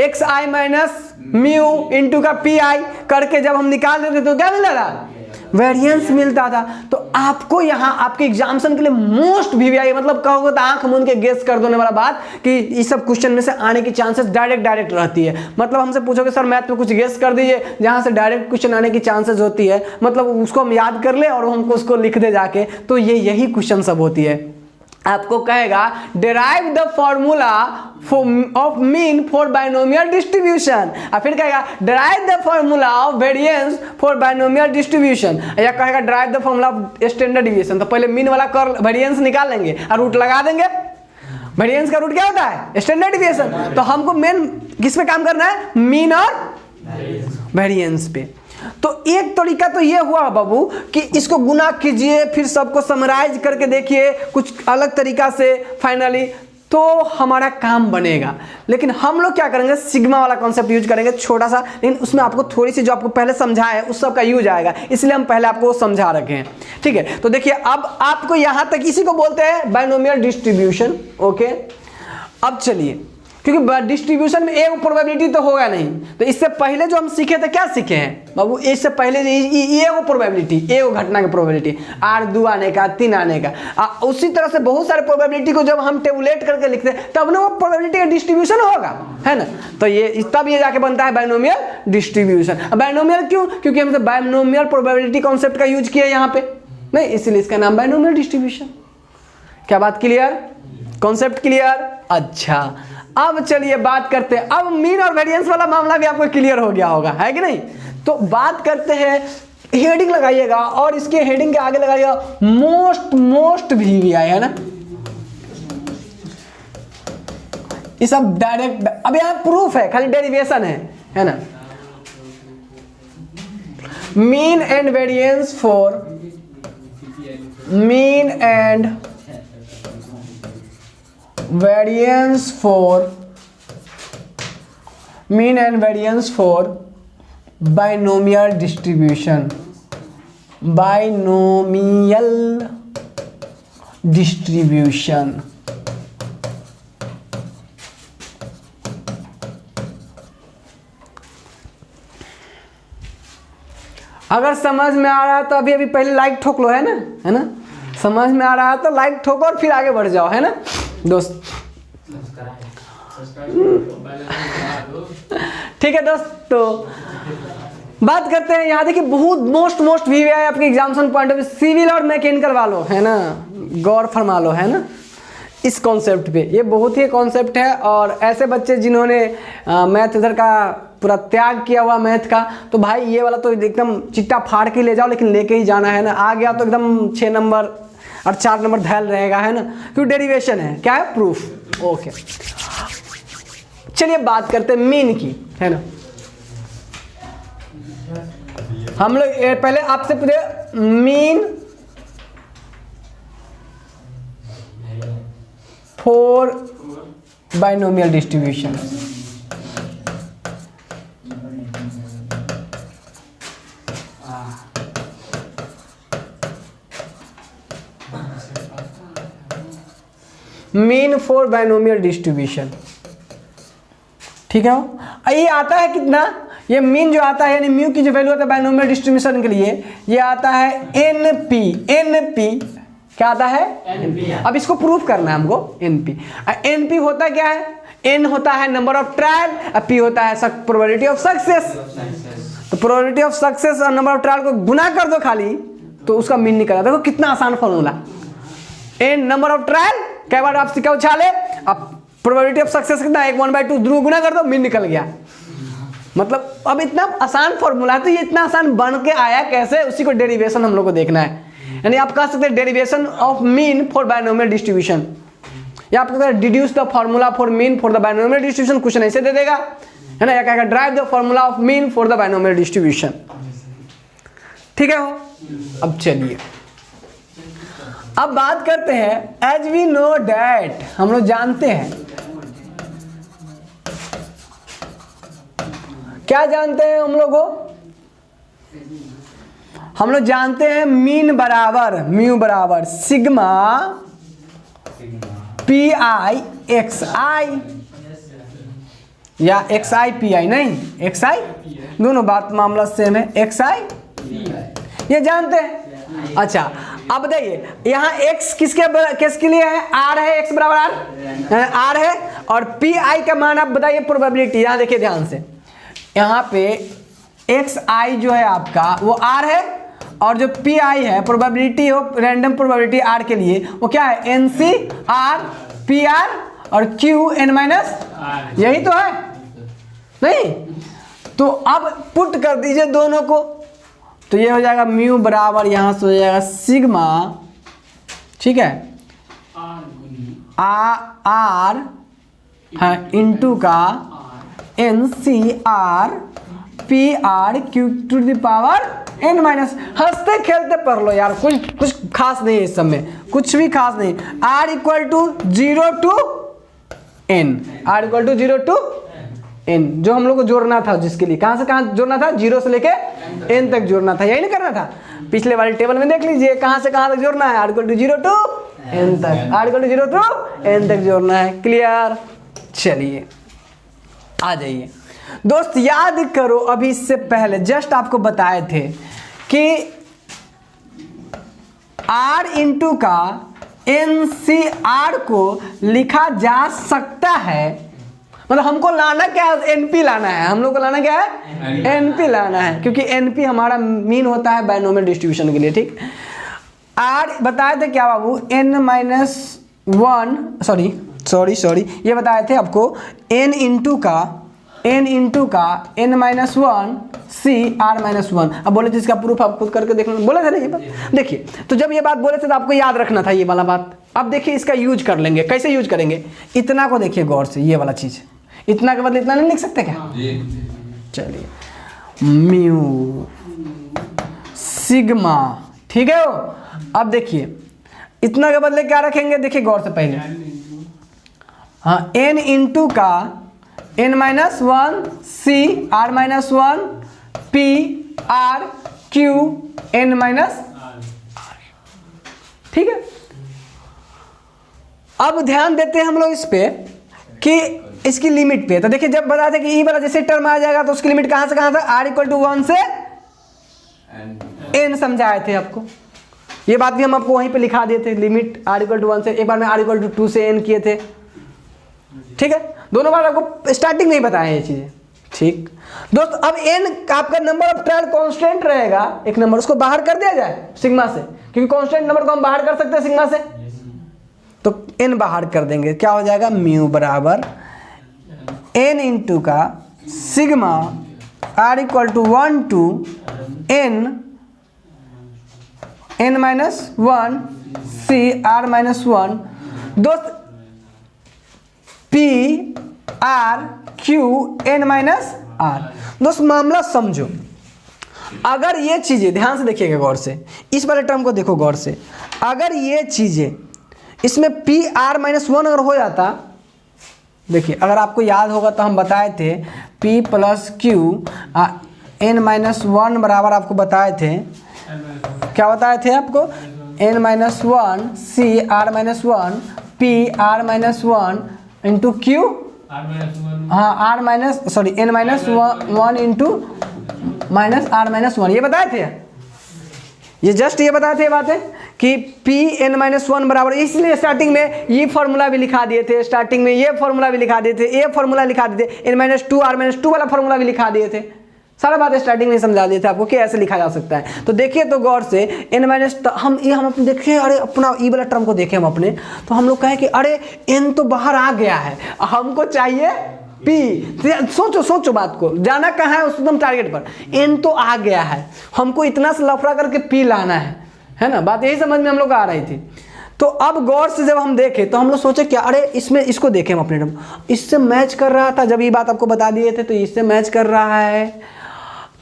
एक्स आई माइनस म्यू इंटू का पी आई करके जब हम निकाल देते तो क्या मिलता था? वेरिएंस मिलता था। तो आपको यहाँ आपके एग्जामिनेशन के लिए मोस्ट वीवीआई मतलब कहोगे तो आंख मूंद के गेस कर देने वाला बात कि इस सब क्वेश्चन में से आने की चांसेस डायरेक्ट रहती है। मतलब हमसे पूछोगे सर मैथ में कुछ गेस कर दीजिए जहाँ से डायरेक्ट क्वेश्चन आने की चांसेस होती है, मतलब उसको हम याद कर ले और हमको उसको लिख दे जाके, तो यही क्वेश्चन सब होती है। आपको कहेगा derive the formula of mean for binomial distribution, और फिर कहेगा derive the formula of variance for binomial distribution, या कहेगा derive the formula of standard deviation. तो पहले मीन वाला कर वेरिएंस निकाल लेंगे और रूट लगा देंगे। वेरिएंस का रूट क्या होता है? Standard deviation. तो हमको मेन किस पे काम करना है? मीन और वेरिएंस पे। तो एक तरीका तो ये हुआ बाबू कि इसको गुना कीजिए फिर सबको समराइज करके देखिए कुछ अलग तरीका से फाइनली तो हमारा काम बनेगा। लेकिन हम लोग क्या करेंगे? सिग्मा वाला कॉन्सेप्ट यूज करेंगे छोटा सा, लेकिन उसमें आपको थोड़ी सी जो आपको पहले समझाया है उस सब का यूज आएगा, इसलिए हम पहले आपको समझा रखे हैं। ठीक है, तो देखिए अब आपको यहां तक इसी को बोलते हैं बाइनोमियल डिस्ट्रीब्यूशन। ओके अब चलिए, क्योंकि डिस्ट्रीब्यूशन में एक प्रोबेबिलिटी तो होगा नहीं, तो इससे पहले जो हम सीखे थे क्या सीखे हैं बाबू? इससे पहले ये प्रोबेबिलिटी, एक घटना की प्रोबेबिलिटी, आर 2 आने का, 3 आने का, उसी तरह से बहुत सारे प्रोबेबिलिटी को जब हम टेबुलेट करके लिखते हैं तब ना वो प्रोबेबिलिटी का डिस्ट्रीब्यूशन होगा, है ना? तो ये तब ये जाके बनता है बाइनोमियल डिस्ट्रीब्यूशन। बाइनोमियल क्यों? क्योंकि हमसे बाइनोमियल प्रोबेबिलिटी कॉन्सेप्ट का यूज किया यहाँ पे, नहीं इसलिए इसका नाम बाइनोमियल डिस्ट्रीब्यूशन। क्या बात क्लियर? Concept clear? अच्छा अब चलिए बात करते हैं, अब मीन और वेरिएंस वाला मामला भी आपको क्लियर हो गया होगा, है कि नहीं? तो बात करते हैं, हेडिंग लगाइएगा और इसके हेडिंग के आगे लगाइएगा मोस्ट वीवीआई, है ना? ये सब डायरेक्ट, अब यहाँ प्रूफ है, खाली डेरिवेशन है ना? Mean and variance for mean and variance for mean and variance for binomial distribution, binomial distribution. अगर समझ में आ रहा है तो अभी अभी पहले लाइक ठोक लो, है ना? समझ में आ रहा है तो लाइक ठोको और फिर आगे बढ़ जाओ, है ना दोस्त? ठीक है दोस्त, तो बात करते हैं यहाँ। देखिए बहुत मोस्ट वीवीआई आपके examination point of view, civil और मैकेनिकल वालों, है ना, गौर फरमा लो, है ना, इस कॉन्सेप्ट पे। ये बहुत ही कॉन्सेप्ट है, और ऐसे बच्चे जिन्होंने मैथ इधर का पूरा त्याग किया हुआ मैथ का, तो भाई ये वाला तो एकदम चिट्टा फाड़ के ले जाओ, लेकिन लेके ही जाना, है ना। आ गया तो एकदम 6 नंबर और 4 नंबर धैल रहेगा, है ना, क्योंकि डेरिवेशन है, क्या है, प्रूफ। ओके, चलिए बात करते हैं मीन की, है ना। हम लोग पहले आपसे पूछे mean for binomial distribution. Mean for binomial distribution, ठीक है। ये आता है कितना, ये मीन जो आता है यानी म्यू की जो वैल्यू आता है बाइनोमियल डिस्ट्रीब्यूशन के लिए, ये आता है एनपी। एनपी क्या आता है? अब इसको प्रूफ करना है हमको। एनपी, एनपी होता क्या है? एन होता है नंबर ऑफ ट्रायल, और पी होता है प्रोबेबिलिटी ऑफ सक्सेस। तो प्रोबेबिलिटी ऑफ सक्सेस और नंबर ऑफ ट्रायल को गुना कर दो खाली, तो उसका मीन निकला। देखो कितना आसान formula. N number of trial, कई बार आप सिक्का उछाले, अब प्रोबेबिलिटी ऑफ सक्सेस कितना, 1 1/2 दोनों गुना कर दो, मीन निकल गया। मतलब अब इतना आसान फॉर्मूला है, तो ये इतना आसान बन के आया कैसे, उसी को डेरिवेशन हम लोग को देखना है। यानी आप कह सकते हैं derivation of mean for binomial distribution, या आपको कहेगा deduce the formula for mean for the binomial distribution, कुछ ऐसे दे देगा, है ना, या कहेगा drive the formula of mean for the binomial distribution. ठीक है हो। अब चलिए अब बात करते हैं, एज वी नो डैट, हम लोग जानते हैं, क्या जानते हैं हम लोग को? हम लोग जानते हैं मीन बराबर म्यू बराबर सिग्मा पी आई एक्स आई, या एक्स आई पी आई, नहीं एक्स आई, दोनों बात मामला सेम है, एक्स आई ये जानते हैं। अच्छा अब बताइए यहाँ x किसके लिए है? r है, x बराबर r है, और पी आई का मान आप बताइए प्रोबेबिलिटी। यहाँ देखिए ध्यान से, यहाँ पे एक्स आई जो है आपका वो r है, और जो पी आई है प्रोबेबिलिटी हो, रैंडम प्रोबेबिलिटी r के लिए, वो क्या है? N C r p r और क्यू एन माइनस, यही तो है नहीं? तो अब पुट कर दीजिए दोनों को, तो ये हो जाएगा म्यू बराबर, यहाँ से हो जाएगा सिग्मा, ठीक है, आर हाँ इंटू का n C r p r q to the power n minus. हंसते खेलते पढ़ लो यार, कुछ खास नहीं है इस सब में, कुछ भी खास नहीं। R equal to 0 to n, r equal to 0 to n, जो हम लोग को जोड़ना था, जिसके लिए कहाँ से कहाँ जोड़ना था? 0 से लेके एन तक जोड़ना था, यही नहीं करना था? पिछले वाले टेबल में देख लीजिए कहाँ से कहाँ तक जोड़ना है, r equal to 0 to n तक, r equal to 0 to n तक जोड़ना है। क्लियर? चलिए आ जाइए दोस्त, याद करो अभी इससे पहले जस्ट आपको बताए थे कि r इंटू का एन सी आर को लिखा जा सकता है, मतलब हमको लाना क्या है? एनपी लाना है, हम लोग को लाना क्या है? एनपी लाना है, क्योंकि एनपी हमारा मीन होता है बाइनोमियल डिस्ट्रीब्यूशन के लिए। ठीक, आर बताए थे क्या बाबू? एन माइनस 1 सॉरी ये बताए थे आपको, एन इंटू का n minus 1 C r minus 1। अब बोले थे इसका प्रूफ आप खुद करके देखना, बोले थे ना ये बात। देखिए तो जब ये बात बोले थे तो आपको याद रखना था ये वाला बात। अब देखिए इसका यूज कर लेंगे, कैसे यूज करेंगे? इतना को देखिए गौर से, ये वाला चीज, इतना के बदले इतना नहीं लिख सकते क्या? चलिए म्यू सिग्मा, ठीक है। अब देखिए इतना के बदले क्या रखेंगे? देखिए गौर से पहले, हाँ एन इंटू का n माइनस वन सी r minus one p r q n minus, ठीक है। अब ध्यान देते हैं हम लोग इस पे कि इसकी लिमिट पे, तो देखिए जब बताते कि ई वाला जैसे टर्म आ जाएगा तो उसकी लिमिट कहां से कहां तक, r इक्वल टू 1 से n समझाए थे आपको, ये बात भी हम आपको वहीं पे लिखा दिए थे, लिमिट r इक्वल टू 1 से, एक बार में r इक्वल टू 2 से n किए थे, ठीक है। दोनों बार आपको स्टार्टिंग में ही बताया ये चीजें, ठीक दोस्त। अब n आपका नंबर ऑफ ट्रायल कांस्टेंट रहेगा, एक नंबर उसको बाहर कर दिया जाए सिग्मा से, क्योंकि कांस्टेंट नंबर को हम बाहर कर सकते हैं सिग्मा से, तो n बाहर कर देंगे, क्या हो जाएगा, म्यू बराबर n इंटू का sigma r equal to 1 to n minus 1 C r minus 1 दोस्त p r q n minus r। दोस्त मामला समझो, अगर ये चीजें ध्यान से देखिएगा गौर से, इस वाले टर्म को देखो गौर से, अगर ये चीजें इसमें p r माइनस 1 अगर हो जाता, देखिए अगर आपको याद होगा तो हम बताए थे p plus Q n minus 1 बराबर आपको बताए थे, क्या बताए थे आपको, n minus 1 C r minus 1 p r minus 1 into Q, हाँ r minus sorry n minus 1 into minus r minus 1, ये बताए थे, ये जस्ट ये बताए थे बातें कि p n माइनस 1 बराबर, इसलिए स्टार्टिंग में ये फॉर्मूला भी लिखा दिए थे, स्टार्टिंग में ये फॉर्मूला भी लिखा दिए थे, ये फॉर्मूला लिखा दिए थे, n माइनस 2 r माइनस 2 वाला फॉर्मूला भी लिखा दिए थे, सारा बातें स्टार्टिंग में समझा दिए थे आपको कि ऐसे लिखा जा सकता है। तो देखिए तो गौर से n माइनस हम अपने देखें, अरे अपना ई वाला टर्म को देखें हम अपने, तो हम लोग कहें कि अरे n तो बाहर आ गया है, हमको चाहिए p, सोचो सोचो बात को, जाना कहाँ है एकदम टारगेट पर, n तो आ गया है, हमको इतना से लफड़ा करके p लाना है ना, बात यही समझ में हम लोग आ रही थी। तो अब गौर से जब हम देखें तो हम लोग सोचे क्या, अरे इसमें इसको देखें हम अपने टर्म, इससे मैच कर रहा था, जब ये बात आपको बता दिए थे तो इससे मैच कर रहा है,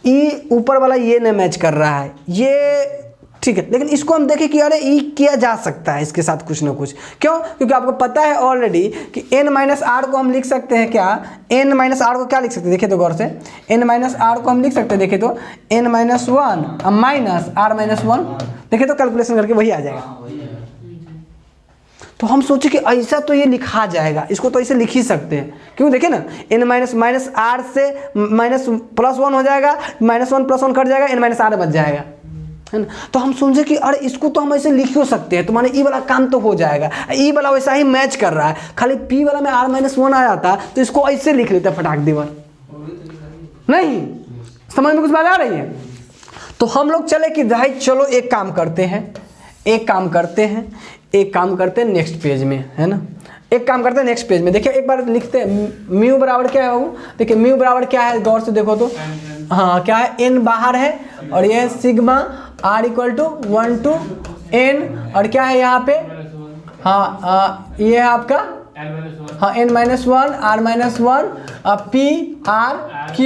ई ऊपर वाला ये नहीं मैच कर रहा है, ये ठीक है, लेकिन इसको हम देखें कि अरे ई किया जा सकता है इसके साथ कुछ ना कुछ, क्यों, क्योंकि आपको पता है ऑलरेडी कि n माइनस आर को हम लिख सकते हैं, क्या n माइनस आर को क्या लिख सकते हैं, देखिए तो गौर से n माइनस आर को हम लिख सकते हैं, देखिए तो n minus 1 minus r minus 1, देखिए तो कैलकुलेशन करके वही आ जाएगा। तो हम सोचे कि ऐसा तो ये लिखा जाएगा, इसको तो ऐसे लिख ही सकते हैं, क्यों देखिए ना n माइनस माइनस आर से माइनस प्लस 1 हो जाएगा, माइनस 1 प्लस 1 कट जाएगा, n माइनस आर बच जाएगा, है ना। तो हम समझे कि अरे इसको तो हम ऐसे लिख ही सकते हैं, तो माने ई वाला काम तो हो जाएगा, ई वाला वैसा ही मैच कर रहा है, खाली p वाला में r माइनस 1 आ जाता तो इसको ऐसे लिख लेते फटाक दीवार, नहीं समझ में कुछ बात आ रही है। तो हम लोग चले कि भाई चलो एक काम करते हैं नेक्स्ट पेज में, है ना, एक काम करते हैं नेक्स्ट पेज में, देखिए एक बार लिखते हैं म्यू बराबर क्या है वो, देखिए म्यू बराबर क्या है गौर से देखो तो, हाँ क्या है, n बाहर है और ये sigma r equal to 1 to n, और क्या है यहाँ पे, हाँ ये है आपका, हाँ n minus 1 r minus 1 p r q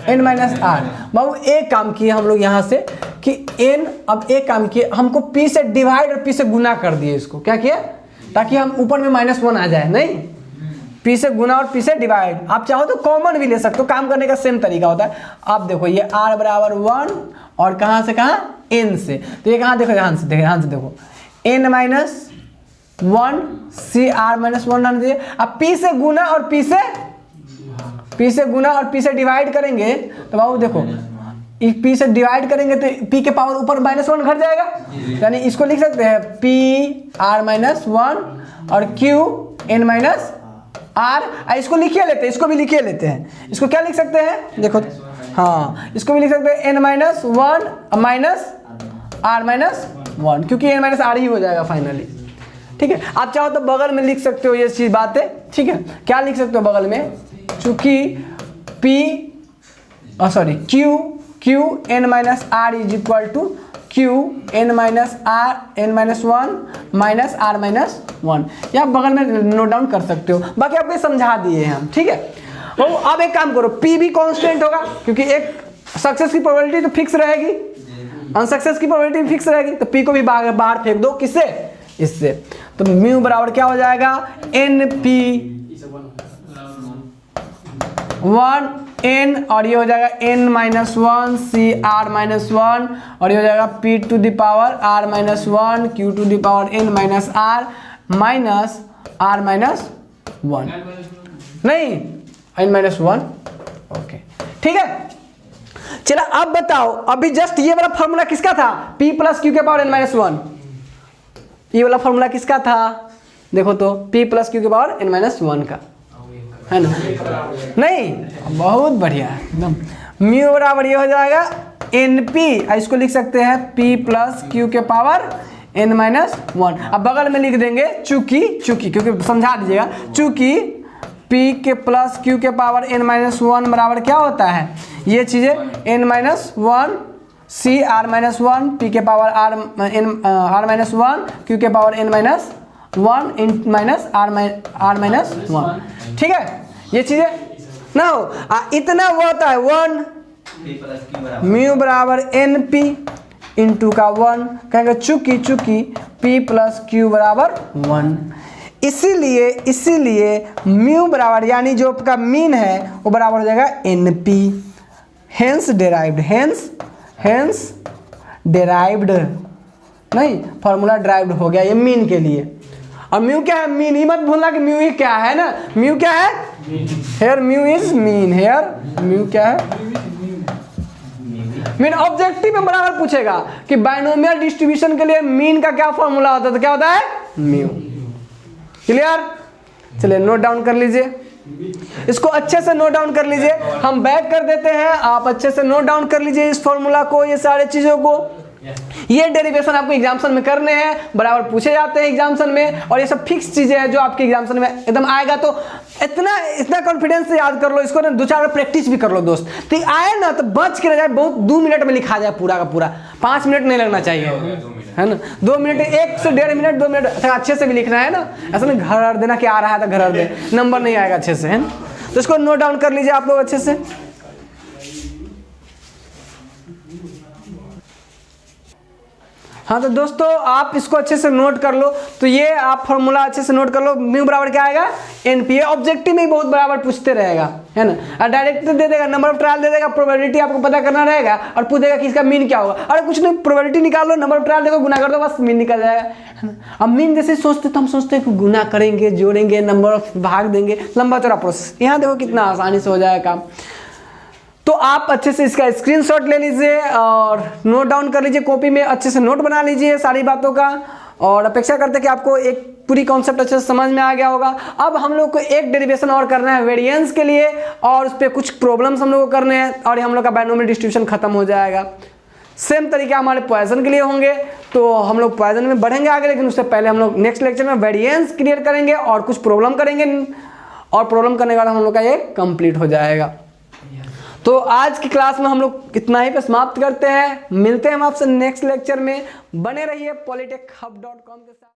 n minus r। बाबू एक काम किए हम लोग यहाँ से कि n, अब एक काम किए हमको p से डिवाइड और p से गुना कर दिए, इसको क्या किया, ताकि हम ऊपर में माइनस 1 आ जाए, नहीं p से गुना और p से डिवाइड, आप चाहो तो कॉमन भी ले सकते हो, काम करने का सेम तरीका होता है। आप देखो ये r बराबर 1 और कहाँ से कहाँ, n से, तो ये कहाँ देखो, ध्यान से देखो n minus 1 C r minus 1 डाल दिए, अब p से गुना और p से डिवाइड करेंगे, तो बाबू देखो p से डिवाइड करेंगे तो p के पावर ऊपर माइनस 1 घट जाएगा, यानी इसको लिख सकते हैं p r माइनस 1 और q n माइनस r, इसको लिखिए लेते हैं, इसको भी लिखिए लेते हैं, इसको क्या लिख सकते हैं, देखो हाँ इसको भी लिख सकते हैं n minus 1 minus r minus 1, क्योंकि n माइनस r ही हो जाएगा फाइनली, ठीक है। आप चाहो तो बगल में लिख सकते हो ये चीज बातें, ठीक है, क्या लिख सकते हो बगल में, चूंकि q n minus r is equal to q n minus n minus 1 minus r minus 1, या बगल में नोट डाउन कर सकते हो, बाकी आपको समझा दिए हैं हम, ठीक है। तो अब एक काम करो, p भी कांस्टेंट होगा, क्योंकि एक सक्सेस की प्रोबेबिलिटी तो फिक्स रहेगी, अनसक्सेस की प्रोबेबिलिटी भी फिक्स रहेगी, तो p को भी बाहर फेंक दो, किससे, इससे, तो म्यू बराबर क्या हो जाएगा, np 1 n और ये हो जाएगा n minus one C r minus one और ये हो जाएगा p to the power r minus one q to the power n minus r minus one नहीं n माइनस वन। ओके ठीक है, चलो अब बताओ, अभी जस्ट ये वाला फॉर्मूला किसका था, p प्लस क्यू के पावर n माइनस वन। ये वाला फॉर्मूला किसका था, देखो तो p प्लस क्यू के पावर n माइनस वन का है ना। नहीं, बहुत बढ़िया एकदम। म्यू बराबर ये हो जाएगा NP, इसको लिख सकते हैं p प्लस क्यू के पावर n माइनस वन। अब बगल में लिख देंगे चूंकि क्योंकि समझा दीजिएगा, चूंकि p के प्लस क्यू के पावर n माइनस वन बराबर क्या होता है, ये चीज़ें n minus one C r minus one p के power r minus one q के power n minus one n minus r minus one. ठीक है, ये चीज़ें ना हो इतना वो होता है वन म्यू बराबर एन पी इंटू का वन, कहेंगे चूंकि p प्लस क्यू बराबर वन। इसीलिए म्यू बराबर यानी जो आपका मीन है वो बराबर हो जाएगा एन पी, हेंस डेराइव्ड नहीं, फॉर्मूला ड्राइव्ड हो गया ये मीन के लिए। और म्यू क्या है, मीन ही मत भूलना कि म्यू ही क्या है ना, म्यू क्या है, here mu is mean, here mu क्या है मीन। ऑब्जेक्टिव में बराबर पूछेगा कि बाइनोमियल डिस्ट्रीब्यूशन के लिए मीन का क्या फॉर्मूला होता है, तो क्या होता है म्यू। क्लियर, चलिए नोट डाउन कर लीजिए, इसको अच्छे से नोट डाउन कर लीजिए, हम बैक कर देते हैं, आप अच्छे से नोट डाउन कर लीजिए इस फॉर्मूला को, ये सारे चीजों को। ये डेरिवेशन आपको एग्जाम्सन में करने हैं, बराबर पूछे जाते हैं एग्जाम्सन में, और ये सब फिक्स चीजें हैं जो आपके एग्जाम्सन में एकदम आएगा। तो इतना कॉन्फिडेंस से याद कर लो इसको ना, 2-4 बार प्रैक्टिस भी कर लो दोस्त, तो आए ना तो बच के रह जाए। बहुत 2 मिनट में लिखा जाए पूरा का पूरा, 5 मिनट नहीं लगना चाहिए है ना, 2 मिनट, 1 से 1.5 मिनट 2 मिनट अच्छे से भी लिखना है ना, ऐसा नहीं घर देना कि आ रहा है तो घर दे, नंबर नहीं आएगा अच्छे से है ना। तो इसको नोट डाउन कर लीजिए आप लोग अच्छे से। हाँ तो दोस्तों आप इसको अच्छे से नोट कर लो, तो ये आप फॉर्मूला अच्छे से नोट कर लो। म्यू बराबर क्या आएगा एनपी, ऑब्जेक्टिव में ही बहुत बराबर पूछते रहेगा है ना, और डायरेक्ट दे देगा, नंबर ऑफ ट्रायल दे देगा, प्रोबेबिलिटी आपको पता करना रहेगा और पूछ देगा कि इसका मीन क्या होगा। अरे कुछ नहीं, प्रोबेबिलिटी निकाल लो, नंबर ऑफ ट्रायल देखो, गुना कर दो, बस मीन निकल जाएगा है ना। अब मीन जैसे सोचते तो हम सोचते हैं कि गुना करेंगे, जोड़ेंगे, नंबर ऑफ भाग देंगे, लंबा चौड़ा प्रोसेस। यहाँ देखो कितना आसानी से हो जाएगा काम। तो आप अच्छे से इसका स्क्रीनशॉट ले लीजिए और नोट डाउन कर लीजिए, कॉपी में अच्छे से नोट बना लीजिए सारी बातों का, और अपेक्षा करते हैं कि आपको एक पूरी कॉन्सेप्ट अच्छे से समझ में आ गया होगा। अब हम लोग को एक डेरिवेशन और करना है वेरिएंस के लिए, और उस पर कुछ प्रॉब्लम्स हम लोग को करने हैं, और हम लोग का बाइनोमियल डिस्ट्रीब्यूशन खत्म हो जाएगा। सेम तरीका हमारे पॉइजन के लिए होंगे, तो हम लोग पॉइजन में बढ़ेंगे आगे, लेकिन उससे पहले हम लोग नेक्स्ट लेक्चर में वेरिएंस क्लियर करेंगे और कुछ प्रॉब्लम करेंगे, और प्रॉब्लम करने के बाद हम लोग का ये कंप्लीट हो जाएगा। तो आज की क्लास में हम लोग इतना ही पे समाप्त करते हैं, मिलते हैं हम आपसे नेक्स्ट लेक्चर में। बने रहिए polytechhub.com के साथ।